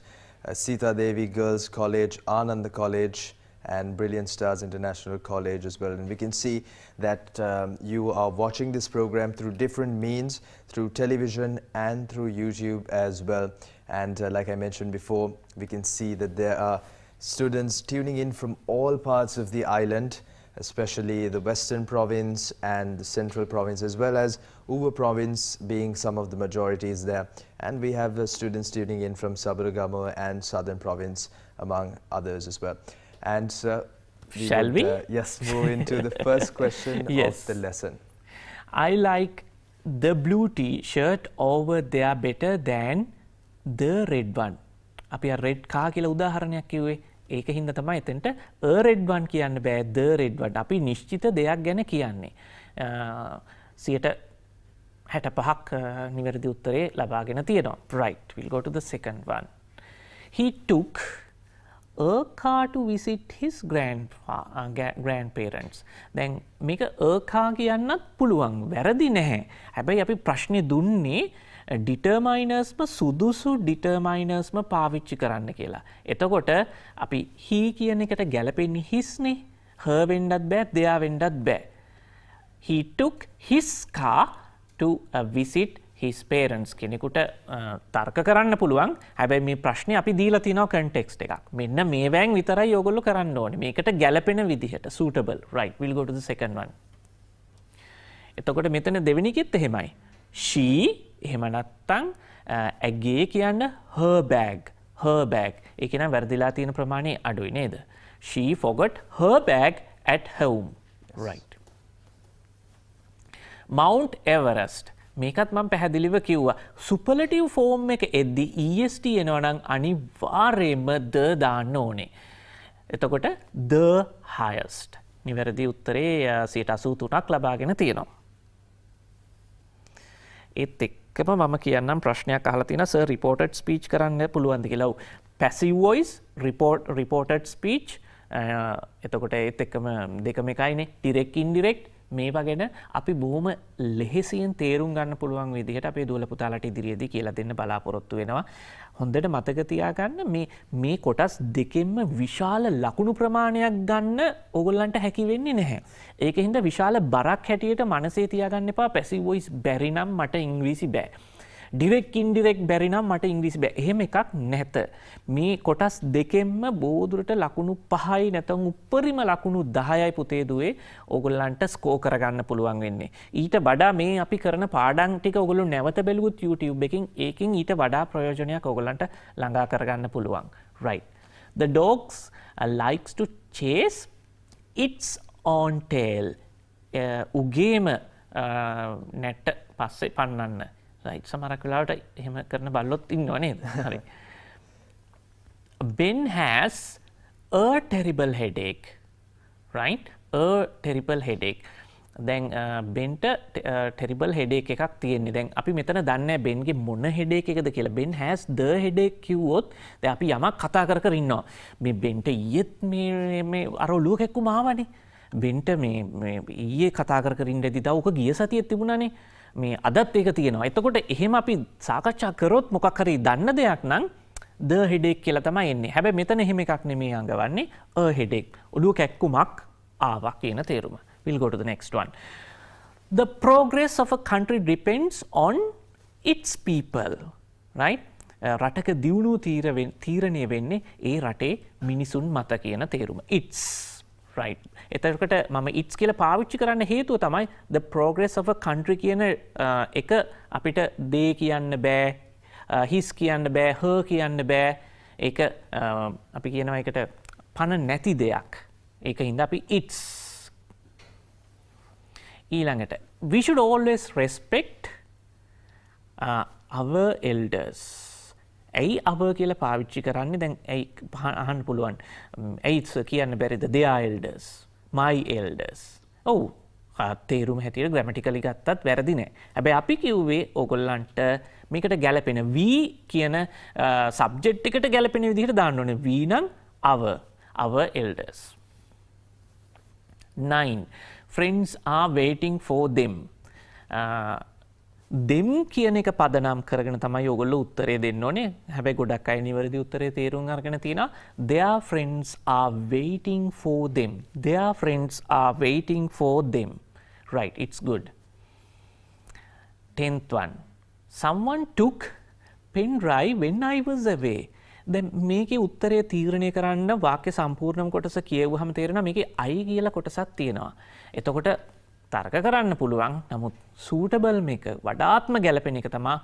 Sita Devi Girls College, Ananda College, and Brilliant Stars International College as well. And we can see that you are watching this program through different means, through television and through YouTube as well. And like I mentioned before, we can see that there are students tuning in from all parts of the island, especially the Western Province and the Central Province, as well as Uva Province being some of the majorities there. And we have the students tuning in from Sabaragama and Southern Province, among others as well. And
Shall we?
Yes, move into the first question
Yes.
of the lesson.
I like the blue T-shirt over there better than the red one. අපි red car කියලා උදාහරණයක් කිව්වේ. ඒක හින්දා තමයි එතෙන්ට a red one කියන්න බෑ, the red one. අපි නිශ්චිත දෙයක් ගැන කියන්නේ. 65ක් නිවැරදි උත්තරේ ලබාගෙන තියෙනවා. Right, we'll go to the second one. He took a car to visit his grandparents. දැන් මේක a car කියන්නත් පුළුවන්. වැරදි නැහැ. හැබැයි අපි ප්‍රශ්නේ දුන්නේ determinersම සුදුසු determinersම පාවිච්චි කරන්න කියලා. එතකොට අපි he කියන එකට ගැලපෙන්නේ his නේ. her වෙන්නත් බෑ, their වෙන්නත් බෑ. He took his car to visit his parents. කෙනෙකුට තර්ක කරන්න පුළුවන්. හැබැයි මේ ප්‍රශ්නේ අපි දීලා තිනවා context එකක්. මෙන්න මේවෙන් විතරයි ඔයගොල්ලෝ කරන්න ඕනේ. මේකට ගැලපෙන විදිහට suitable. Right, we'll go to the second one. එතකොට මෙතන දෙවෙනි එකෙත් එහෙමයි. She එහෙම නැත්තම් ඇගේ කියන්න her bag. ඒක නම් වැරදිලා තියෙන ප්‍රමාණය අඩුයි නේද? She forgot her bag at home. Right. Mount Everest. මේකත් මම පැහැදිලිව කිව්වා. superlative form එක එද්දි est එනවා නම් අනිවාර්යයෙන්ම the දාන්න ඕනේ. එතකොට the highest. නිවැරදි උත්තරේ 83ක් ලබාගෙන තියෙනවා. ඒත් එක්කම මම කියන්නම් ප්‍රශ්නයක් අහලා තියෙනවා sir reported speech කරන්න පුළුවන්ද කියලා. passive voice reported speech එතකොට ඒත් එක්කම දෙකම එකයිනේ direct indirect මේවා ගැන අපි බොහොම ලෙහෙසියෙන් තේරුම් ගන්න පුළුවන් විදිහට අපේ දුවල පුතාලට ඉදිරියේදී කියලා දෙන්න බලාපොරොත්තු වෙනවා. හොඳට මතක තියාගන්න මේ කොටස් දෙකෙන්ම විශාල ලකුණු ප්‍රමාණයක් ගන්න ඕගොල්ලන්ට හැකි වෙන්නේ නැහැ. ඒකින්ද විශාල බරක් හැටියට මනසේ තියාගන්න එපා passive voice බැරි නම් මට ඉංග්‍රීසි බෑ. direct indirect බැරි නම් මට ඉංග්‍රීසි බෑ. එහෙම එකක් නැත. මේ කොටස් දෙකෙන්ම බෝදුරට ලකුණු 5යි නැත්නම් උපරිම ලකුණු 10යි පුතේ දුවේ ඕගොල්ලන්ට ස්කෝර් කරගන්න පුළුවන් වෙන්නේ. ඊට වඩා මේ අපි කරන පාඩම් ටික ඕගොල්ලෝ නැවත බැලුවොත් YouTube එකකින් ඒකෙන් ඊට වඩා ප්‍රයෝජනයක් ඕගොල්ලන්ට ළඟා කරගන්න පුළුවන්. Right. The dogs likes to chase its own tail. උගේම නැට පස්සේ පන්නන්න. Right. සමහරක් වෙලාවට එහෙම කරන බල්ලොත් ඉන්නව නේද? හරි. Ben has a terrible headache. Right? A terrible headache. දැන් බෙන්ට ටෙරිබල් හෙඩේක් එකක් තියෙන්නේ. දැන් අපි මෙතන දන්නේ බෙන්ගේ මොන හෙඩේක් එකද කියලා. බෙන් has the headache කිව්වොත් දැන් අපි යමක් කතා කර ඉන්නවා. මේ බෙන්ට ඊයේත් මේ අර ඔළුව කැක්කුම ආවනේ. බෙන්ට මේ ඊයේ කතා කර ඉඳිද්දි තව උක ගිය සතියේ තිබුණානේ. මේ අදත් ඒක තියෙනවා. එතකොට එහෙම අපි සාකච්ඡා කරොත් මොකක් හරි දන්න දෙයක් නම් the headache කියලා තමයි එන්නේ. හැබැයි මෙතන එහෙම එකක් නෙමෙයි අඟවන්නේ. a headache. ඔළුව කැක්කුමක් ආවා කියන තේරුම. We'll go to the next one. The progress of a country depends on its people, right? රටක දියුණුව තීරණය වෙන්නේ ඒ රටේ මිනිසුන් මත කියන තේරුම. It's, right. එතකොට මම it's කියලා පාවිච්චි කරන්න හේතුව තමයි the progress of a country කියන එක අපිට they කියන්න බෑ, his කියන්න බෑ, her කියන්න බෑ. ඒක අපි කියනවා ඒකට පණ නැති දෙයක්. ඒක හින්දා අපි it's. ඊළඟට we should always respect our elders. ඇයි our කියලා පාවිච්චි කරන්නේ? දැන් ඇයි අහන්න පුළුවන්. ඇයිත් කියන්න බැරිද their elders, my elders. ඔව්. තේරුම හැටියට grammatically ගත්තත් වැරදි නෑ. හැබැයි අපි කිව්වේ ඕගොල්ලන්ට මේකට ගැලපෙන we කියන subject එකට ගැලපෙන විදිහට දාන්න ඕනේ. we නම් our elders. 9. Friends are waiting for them. them කියන එක පදනම් කරගෙන තමයි ඔයගොල්ලෝ උත්තරේ දෙන්න ඕනේ. හැබැයි ගොඩක් අය නිවැරදි උත්තරේ තේරුම් අරගෙන තියෙනවා. Their friends are waiting for them. Their friends are waiting for them. Right, it's good. 10th one. Someone took pen drive when I was away. දැන් මේකේ උත්තරය තීරණය කරන්න වාක්‍ය සම්පූර්ණම කොටස කියවුවහම තේරෙනවා මේකේ I කියලා කොටසක් තියෙනවා. එතකොට තර්ක කරන්න පුළුවන්. නමුත් suitable මේක වඩාත්ම ගැලපෙන එක තමයි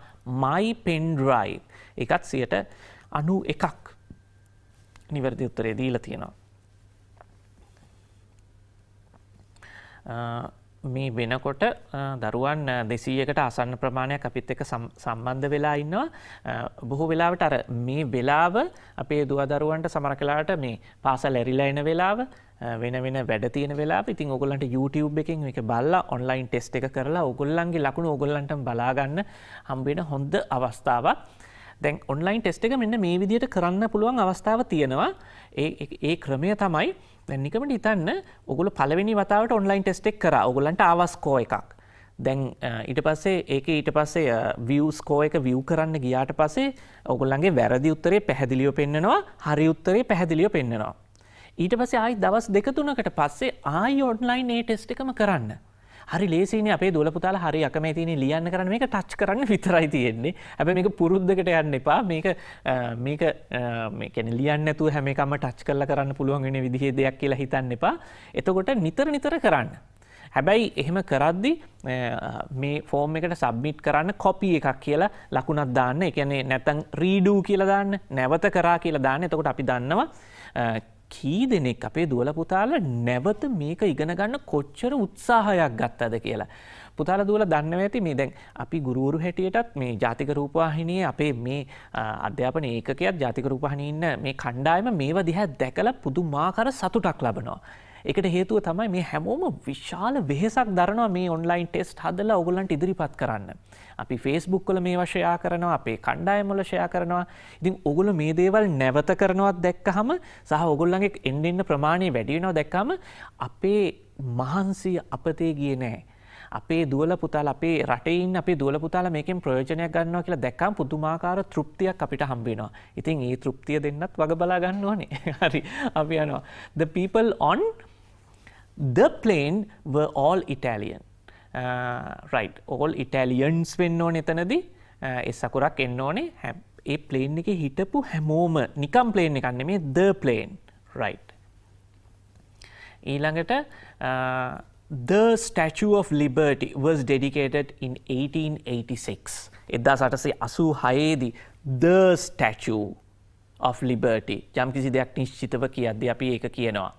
my pen drive. ඒකත් 91ක් නිවැරදි උත්තරේ දීලා තියෙනවා. මේ වෙනකොට දරුවන් 200කට ආසන්න ප්‍රමාණයක් අපිත් එක්ක සම්බන්ධ වෙලා ඉන්නවා. බොහෝ වෙලාවට අර මේ වෙලාව අපේ දුව දරුවන්ට සමහර වෙලාවට මේ පාසල් ඇරිලා එන වෙලාව වෙන වැඩ තියෙන වෙලාව. ඉතින් ඕගොල්ලන්ට YouTube එකෙන් මේක බලලා ඔන්ලයින් ටෙස්ට් එක කරලා ඕගොල්ලන්ගේ ලකුණු ඕගොල්ලන්ටම බලා ගන්න හම්බ වෙන හොඳ අවස්ථාවක්. දැන් ඔන්ලයින් ටෙස්ට් එක මෙන්න මේ විදිහට කරන්න පුළුවන් අවස්ථාව තියෙනවා. ඒ ක්‍රමය තමයි දැන් නිකමට හිතන්න ඔයගොල්ලෝ පළවෙනි වතාවට ඔන්ලයින් ටෙස්ට් එක කරා. ඔයගොල්ලන්ට ආවා ස්කෝර් එකක්. දැන් ඊට පස්සේ view ස්කෝර් එක view කරන්න ගියාට පස්සේ ඔයගොල්ලන්ගේ වැරදි උත්තරේ පැහැදිලිව පෙන්නනවා, හරි උත්තරේ පැහැදිලිව පෙන්නනවා. ඊට පස්සේ ආයි දවස් 2-3කට පස්සේ ආයි ඔන්ලයින් ඒ ටෙස්ට් එකම කරන්න. හරි ලේසියිනේ අපේ දුවල පුතාලා හරි අකමැතිනේ ලියන්න කරන්න මේක ටච් කරන්න විතරයි තියෙන්නේ. හැබැයි මේක පුරුද්දකට යන්න එපා. මේක මේ කියන්නේ ලියන්න නැතුව හැම එකම ටච් කරලා කරන්න පුළුවන් වෙන විදිහේ දෙයක් කියලා හිතන්න එපා. එතකොට නිතර කරන්න. හැබැයි එහෙම කරද්දි මේ ෆෝම් එකට සබ්මිට් කරන්න කොපි එකක් කියලා ලකුණක් දාන්න. ඒ කියන්නේ නැත්නම් රීඩු කියලා දාන්න, නැවත කරා කියලා දාන්න. එතකොට අපි දන්නවා කී දෙනෙක් අපේ දුවල පුතාලා නැවත මේක ඉගෙන ගන්න කොච්චර උත්සාහයක් ගත්තද කියලා. පුතාලා දුවලා දන්නවා ඇති මේ දැන් අපි ගුරුවරු හැටියටත් මේ ජාතික රූපවාහිනියේ අපේ මේ අධ්‍යාපන ඒකකයක් ජාතික රූපවාහිනියේ ඉන්න මේ කණ්ඩායම මේවා දිහා දැකලා පුදුමාකාර සතුටක් ලබනවා. ඒකට හේතුව තමයි මේ හැමෝම විශාල වෙහෙසක් දරනවා මේ ඔන්ලයින් ටෙස්ට් හදලා ඕගොල්ලන්ට ඉදිරිපත් කරන්න. අපි Facebook වල මේවා ෂෙයා කරනවා, අපේ කණ්ඩායම් වල ෂෙයා කරනවා. ඉතින් ඕගොල්ලෝ මේ දේවල් නැවත කරනවත් දැක්කහම සහ ඕගොල්ලන්ගේ එන්න ප්‍රමාණය වැඩි වෙනවා දැක්කහම අපේ මහන්සිය අපතේ ගියේ නැහැ. අපේ දුවල පුතාලා අපේ රටේ ඉන්න අපේ දුවල පුතාලා මේකෙන් ප්‍රයෝජනයක් ගන්නවා කියලා දැක්කම පුදුමාකාර තෘප්තියක් අපිට හම්බ වෙනවා. ඉතින් ඒ තෘප්තිය දෙන්නත් වග බලා ගන්න ඕනේ. හරි. අපි යනවා. The people on the plane were all Italian. Right. All Italians වෙන්න ඕනේ එතනදී. ඒ සකුරක් එන්න ඕනේ. ඒ ප්ලේන් එකේ හිටපු හැමෝම නිකම් ප්ලේන් එකක් නෙමෙයි the plane. Right. ඊළඟට The Statue of Liberty was dedicated in 1886. 1886 දී The Statue of Liberty. යම් කිසි දෙයක් නිශ්චිතව කියද්දී අපි ඒක කියනවා.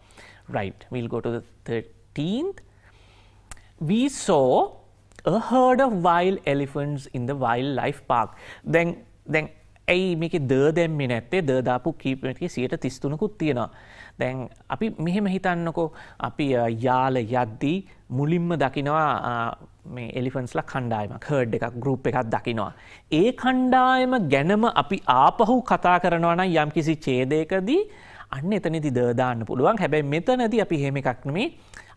Right. We'll go to the 13th. We saw a herd of wild elephants in the wildlife park. Then ඇයි මේකේ ද දැම්මේ නැත්තේ? ද දාපු කීපෙකේ 33%කුත් තියෙනවා. දැන් අපි මෙහෙම හිතන්නකෝ අපි යාල යද්දී මුලින්ම දකිනවා මේ එලිෆන්ට්ස්ලා කණ්ඩායමක් හර්ඩ් එකක් ගෲප් එකක් දකිනවා. ඒ කණ්ඩායම ගැනම අපි ආපහු කතා කරනවා නම් යම්කිසි ඡේදයකදී අන්න එතනදී ද දාන්න පුළුවන්. හැබැයි මෙතනදී අපි එහෙම එකක් නෙමෙයි.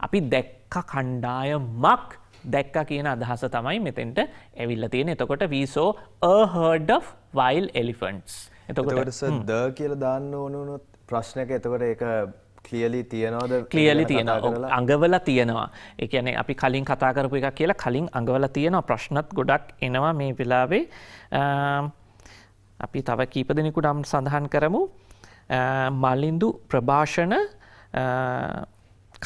අපි දැක්ක කණ්ඩායමක් දැක්ක කියන අදහස තමයි මෙතෙන්ට ඇවිල්ලා තියෙන්නේ. එතකොට we saw a herd of wild elephants.
එතකොට ද කියලා දාන්න ඕන වුණොත් ප්‍රශ්නයක එතකොට ඒක ක්ලියර්ලි තියනවද?
ක්ලියර්ලි තියෙනවා. අඟවල තියෙනවා. ඒ කියන්නේ අපි කලින් කතා කරපු එකක් කියලා කලින් අඟවල තියෙනවා. ප්‍රශ්නත් ගොඩක් එනවා මේ වෙලාවේ. අපි තව කීප දෙනෙකුට සඳහන් කරමු. මලින්දු ප්‍රභාෂණ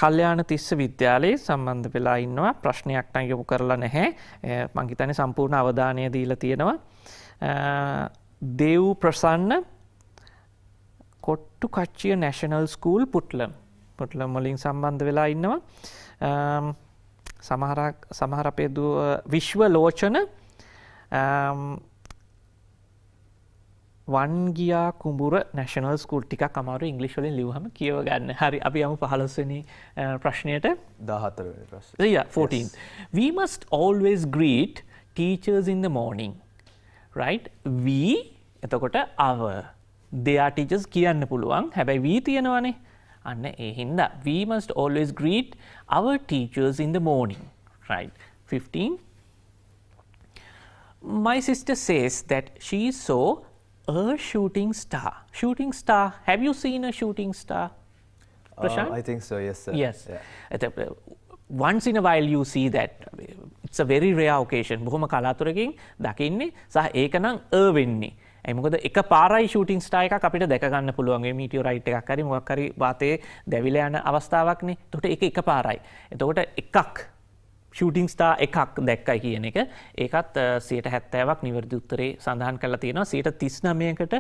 කල්යාණ තිස්ස විද්‍යාලයේ සම්බන්ධ වෙලා ඉන්නවා. ප්‍රශ්නයක් නම් යොමු කරලා නැහැ. මං හිතන්නේ සම්පූර්ණ අවධානය දීලා තියෙනවා. දේව් ප්‍රසන්න කොට්ටු කච්චිය නැෂනල් ස්කූල් පුට්ලම් වලින් සම්බන්ධ වෙලා ඉන්නවා. සමහර අපේ විශ්ව ලෝචන වන්ගියා කුඹුර නැෂනල් ස්කූල් ටිකක් අමාරු ඉංග්‍රීසි වලින් ලියුවහම කියව ගන්න. හරි අපි යමු 15 වෙනි ප්‍රශ්නයට.
14 වෙනි ප්‍රශ්න.
Yeah, 14. Yes. We must always greet teachers in the morning. Right? We එතකොට our. They are teachers කියන්න පුළුවන්. හැබැයි we තියනවනේ. අන්න ඒ හින්දා we must always greet our teachers in the morning. Right? 15. My sister says that she saw a shooting star. Shooting star. Have you seen a shooting star? Prashant?
I think so, yes sir.
Yes. Yeah. Once in a while you see that. It's a very rare occasion. බොහොම කලාතුරකින් දකින්නේ සහ ඒක නම් වෙන්නේ. ඒ මොකද එක පාරයි shooting star එකක් අපිට දැක ගන්න පුළුවන්. ඒ මීටියෝරයිට් එකක් හරි මොකක් හරි වාතයේ දැවිලා යන අවස්ථාවක්නේ. එතකොට ඒක එක පාරයි. එතකොට එකක් ෂූටින් ස්ටාර් එකක් දැක්කයි කියන එක ඒකත් 70%ක් නිවැරදි උත්තරේ සඳහන් කරලා තියෙනවා. 39%කට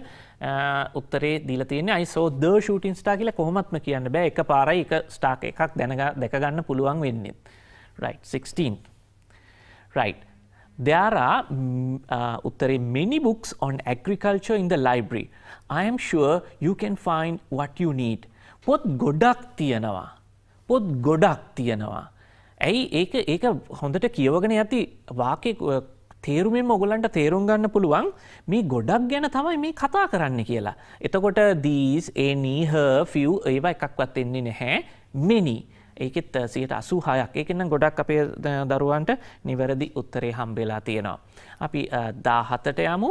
උත්තරේ දීලා තියෙන්නේ I saw the shooting star කියලා කොහොමත්ම කියන්න බෑ. එක පාරයි එක ස්ටාර් එකක් දැක ගන්න පුළුවන් වෙන්නේ. Right. 16. Right. There are uttare many books on agriculture in the library. I am sure you can find what you need. පොත් ගොඩක් තියෙනවා. ඇයි ඒක හොඳට කියවගෙන යති වාක්‍ය තේරුමෙන්ම ඔයගලන්ට තේරුම් ගන්න පුළුවන් මේ ගොඩක් ගැන තමයි මේ කතා කරන්න කියලා. එතකොට these, any, her, few ඒවා එකක්වත් එන්නේ නැහැ. many ඒකෙත් 86ක්. ඒකෙන් නම් ගොඩක් අපේ දරුවන්ට නිවැරදි උත්තරේ හම්බෙලා තියෙනවා. අපි 17ට යමු.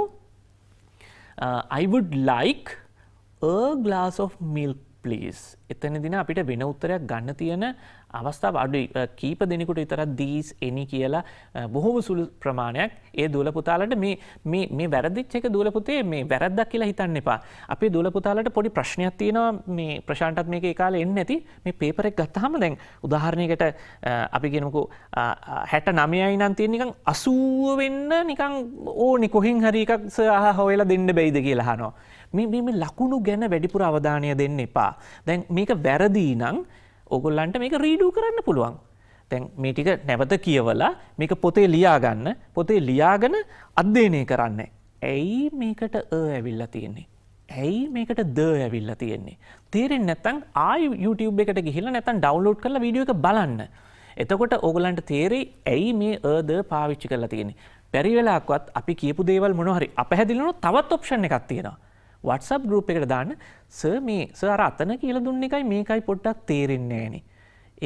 I would like a glass of milk please. එතනදී අපිට වෙන උත්තරයක් ගන්න තියෙන අවස්ථාව අඩුයි. කීප දෙනෙකුට විතරක් these, any කියලා බොහොම සුළු ප්‍රමාණයක් ඒ දුවල පුතාලට මේ වැරදිච්ච එක දුවල පුතේ මේ වැරද්දක් කියලා හිතන්න එපා. අපේ දුවල පුතාලට පොඩි ප්‍රශ්නයක් තියෙනවා. මේ ප්‍රශාන්තත් මේක ඒ කාලේ එන්නේ නැති. මේ පේපර් එක ගත්තාම දැන් උදාහරණයකට අපි කියමුකෝ 69යි නම් තියෙන නිකන් 80 වෙන්න නිකන් ඕනේ කොහෙන් හරි එකක් හොයලා දෙන්න බැයිද කියලා අහනවා. මේ ලකුණු ගැන වැඩිපුර අවධානය දෙන්න එපා. දැන් මේක වැරදි නම් ඔයගොල්ලන්ට මේක රීඩු කරන්න පුළුවන්. දැන් මේ ටික නැවත කියවලා මේක පොතේ ලියාගෙන අධ්‍යයනය කරන්න. ඇයි මේකට ඇවිල්ලා තියෙන්නේ? ඇයි මේකට ද ඇවිල්ලා තියෙන්නේ? තේරෙන්නේ නැත්නම් ආයි YouTube එකට ගිහිල්ලා නැත්නම් ඩවුන්ලෝඩ් කරලා වීඩියෝ එක බලන්න. එතකොට ඕගොල්ලන්ට තේරෙයි ඇයි මේ ද පාවිච්චි කරලා තියෙන්නේ. බැරි වෙලාවකවත් අපි කියපු දේවල් මොනවා හරි අපැහැදිලි වුණොත් තවත් ඔප්ෂන් එකක් තියෙනවා. WhatsApp group එකට දාන්න සර් අර අතන කියලා දුන්න එකයි මේකයි පොඩ්ඩක් තේරෙන්නේ නැහනේ.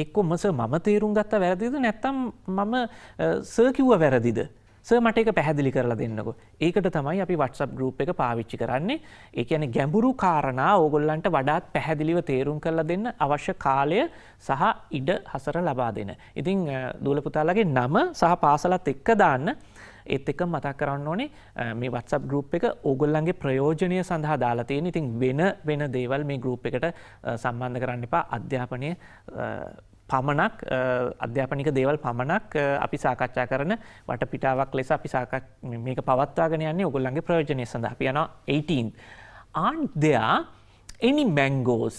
එක්කම සර් මම තේරුම් ගත්තා වැරදිද නැත්නම් මම සර් කිව්වා වැරදිද? සර් මට ඒක පැහැදිලි කරලා දෙන්නකෝ. ඒකට තමයි අපි WhatsApp group එක පාවිච්චි කරන්නේ. ඒ කියන්නේ ගැඹුරු කාරණා ඕගොල්ලන්ට වඩාත් පැහැදිලිව තේරුම් කරලා දෙන්න අවශ්‍ය කාලය සහ ඉඩ හසර ලබා දෙන. ඉතින් දූල පුතාලගේ නම සහ පාසලත් එක්ක දාන්න. ඒත් එක්ක මතක් කරන්න ඕනේ මේ WhatsApp group එක ඕගොල්ලන්ගේ ප්‍රයෝජනය සඳහා දාලා තියෙන. ඉතින් වෙන දේවල් මේ group එකට සම්බන්ධ කරන්න එපා. අධ්‍යාපනික දේවල් පමණක් අපි සාකච්ඡා කරන වටපිටාවක් ලෙස අපි මේක පවත්වාගෙන යන්නේ ඕගොල්ලන්ගේ ප්‍රයෝජනය සඳහා. අපි යනවා 18. Aren't there any mangoes?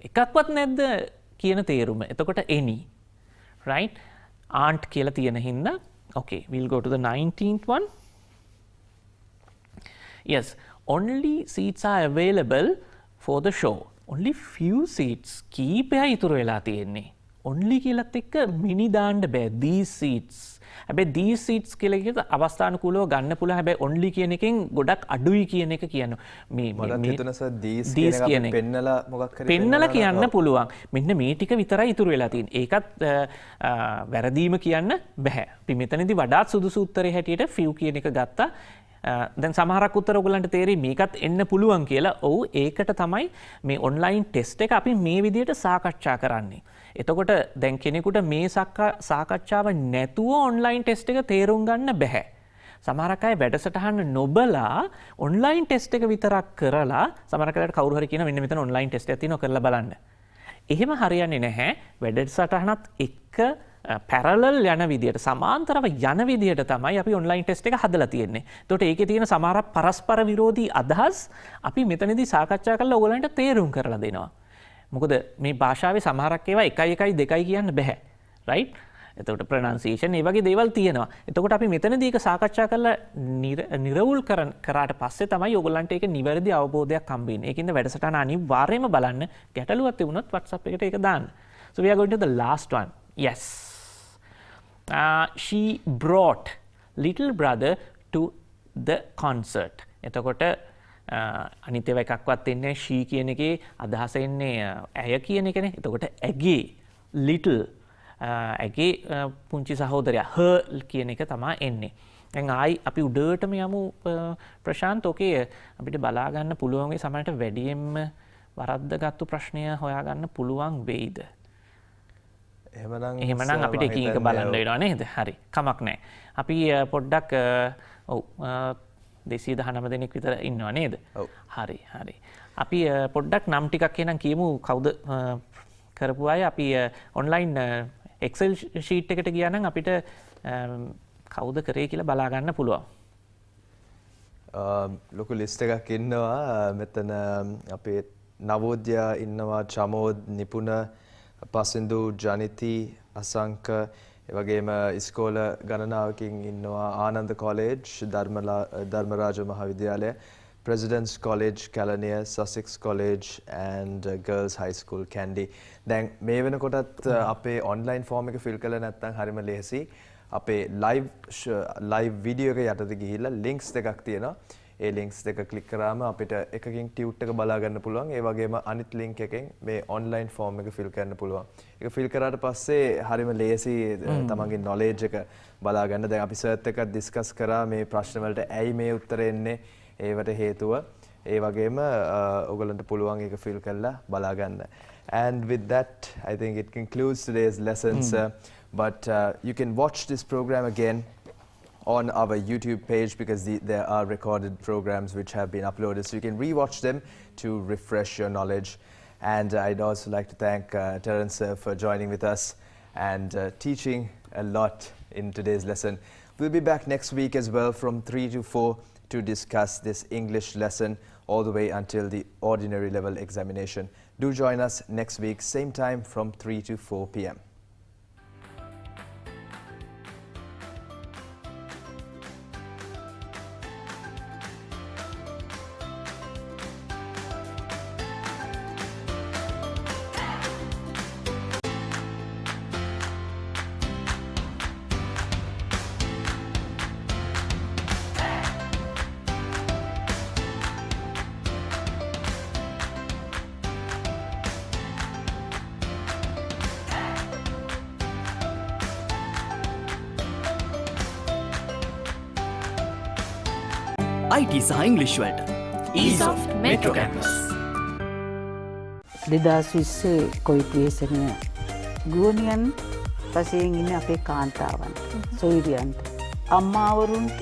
එකක්වත් නැද්ද කියන තේරුම. එතකොට any. Right? aren't කියලා තියෙන හින්දා okay, we'll go to the 19th one. Yes, only seats are available for the show. Only few seats කීපයක් ඉතුරු වෙලා තියෙන්නේ. only කියලත් එක්ක මිනි දාන්න බෑ these seats. හැබැයි these seats කියලා කියත අවස්ථානුකූලව ගන්න පුළුවන්. හැබැයි only කියන එකෙන් ගොඩක් අඩුයි කියන එක කියනවා. මේ
මට හිතුණා සර් these
these
කියන එක පෙන්නලා මොකක් හරි
පෙන්නලා කියන්න පුළුවන්. මෙන්න මේ ටික විතරයි ඉතුරු වෙලා තියෙන්නේ. ඒකත් වැරදීම කියන්න බෑ. අපි මෙතනදී වඩාත් සුදුසු උත්තරේ හැටියට few කියන එක ගත්තා. දැන් සමහරක් උත්තර ඔයගලන්ට තේරෙයි මේකත් එන්න පුළුවන් කියලා. ඔව් ඒකට තමයි මේ ඔන්ලයින් ටෙස්ට් එක අපි මේ විදිහට සාකච්ඡා කරන්නේ. එතකොට දැන් කෙනෙකුට මේ සාකච්ඡාව නැතුව ඔන්ලයින් ටෙස්ට් එක තේරුම් ගන්න බෑ. සමහරක් අය වැඩසටහන නොබලා ඔන්ලයින් ටෙස්ට් එක විතරක් කරලා සමහරක් අයට කවුරු හරි කියනවා මෙන්න මෙතන ඔන්ලයින් ටෙස්ට් එකක් තියෙනවා කරලා බලන්න. එහෙම හරියන්නේ නැහැ. වැඩසටහනත් එක්ක පැරලල් යන විදියට සමාන්තරව යන විදියට තමයි අපි ඔන්ලයින් ටෙස්ට් එක හදලා තියෙන්නේ. එතකොට ඒකේ තියෙන සමහර පරස්පර විරෝධී අදහස් අපි මෙතනදී සාකච්ඡා කරලා ඔයගලන්ට තේරුම් කරලා දෙනවා. මොකද මේ භාෂාවේ සමහරක් ඒවා 1 1 2 කියන්න බෑ. රයිට්? එතකොට ප්‍රොනන්සියේෂන් ඒ වගේ දේවල් තියෙනවා. එතකොට අපි මෙතනදී ඒක සාකච්ඡා කරලා නිරවුල් කරාට පස්සේ තමයි ඔයගලන්ට ඒක නිවැරදි අවබෝධයක් හම්බ වෙන්නේ. ඒකින්ද වැඩසටහන අනිවාර්යයෙන්ම බලන්න. ගැටලුවක් තිබුණොත් WhatsApp එකට ඒක දාන්න. So we are going to the last one. Yes. She brought little brother to the concert. එතකොට අනිත් ඒවා එකක්වත් එන්නේ she කියන එකේ අදහස එන්නේ ඇය කියන එකනේ. එතකොට ඇගේ little ඇගේ පුංචි සහෝදරයා her කියන එක තමයි එන්නේ. දැන් ආයි අපි උඩටම යමු ප්‍රශාන්ත්. ඔකේ අපිට බලා ගන්න පුළුවන් වෙයි සමහරට වැඩියෙන්ම වරද්දගත්තු ප්‍රශ්නය හොයාගන්න පුළුවන් වෙයිද? එහෙමනම් අපිට එක එක බලන්න වෙනවා නේද? හරි. කමක් නැහැ. අපි පොඩ්ඩක් ඔව් 219 දෙනෙක් විතර ඉන්නවා නේද? හරි හරි. අපි පොඩ්ඩක් නම් ටිකක් එහෙනම් කියමු කවුද කරපු අය. අපි ඔන්ලයින් Excel sheet එකට ගියා නම් අපිට කවුද කරේ කියලා බලා ගන්න පුළුවන්.
ලොකු ලිස්ට් එකක් ඉන්නවා. මෙතන අපේ නවෝදයා ඉන්නවා, චමෝද්, නිපුණ, පසින්දු, ජනිති, අසංක, එවැගේම ඉස්කෝල ගණනාවකින් ඉන්නවා ආනන්ද කොලෙජ්, ධර්මරාජ මහාවිද්‍යාලය, President's College, Kalaniya, Sussex College and Girls High School, Kandy. දැන් මේ වෙනකොටත් අපේ online form එක fill කරලා නැත්නම් හරිම ලේසි. අපේ live video එක යටතේ ගිහිල්ලා links දෙකක් තියෙනවා. ඒ links දෙක click කරාම අපිට එකකින් tute එක බලා ගන්න පුළුවන්. ඒ වගේම අනිත් link එකෙන් මේ online form එක fill කරන්න පුළුවන්. ඒක fill කරාට පස්සේ හරිම ලේසි තමන්ගේ knowledge එක බලා ගන්න. දැන් අපි සර්ත් එකක් discuss කරා මේ ප්‍රශ්න වලට ඇයි මේ උත්තර එන්නේ ඒවට හේතුව. ඒ වගේම ඔයගලන්ට පුළුවන් ඒක fill කරලා බලා ගන්න. And with that, I think it concludes today's lessons. But you can watch this program again on our YouTube page because there are recorded programs which have been uploaded. So you can rewatch them to refresh your knowledge. And I'd also like to thank Terence for joining with us and teaching a lot in today's lesson. We'll be back next week as well from 3 to 4 to discuss this English lesson all the way until the ordinary level examination. Do join us next week, same time from 3 to 4 p.m.
IT සහ ඉංග්‍රීසි වලට
Ease of Metro Campus.
2020 Covid ව්‍යසනය ගුවනියන් වශයෙන් ඉන්න අපේ කාන්තාවන් සොයිරියන්ට අම්මාවරුන්ට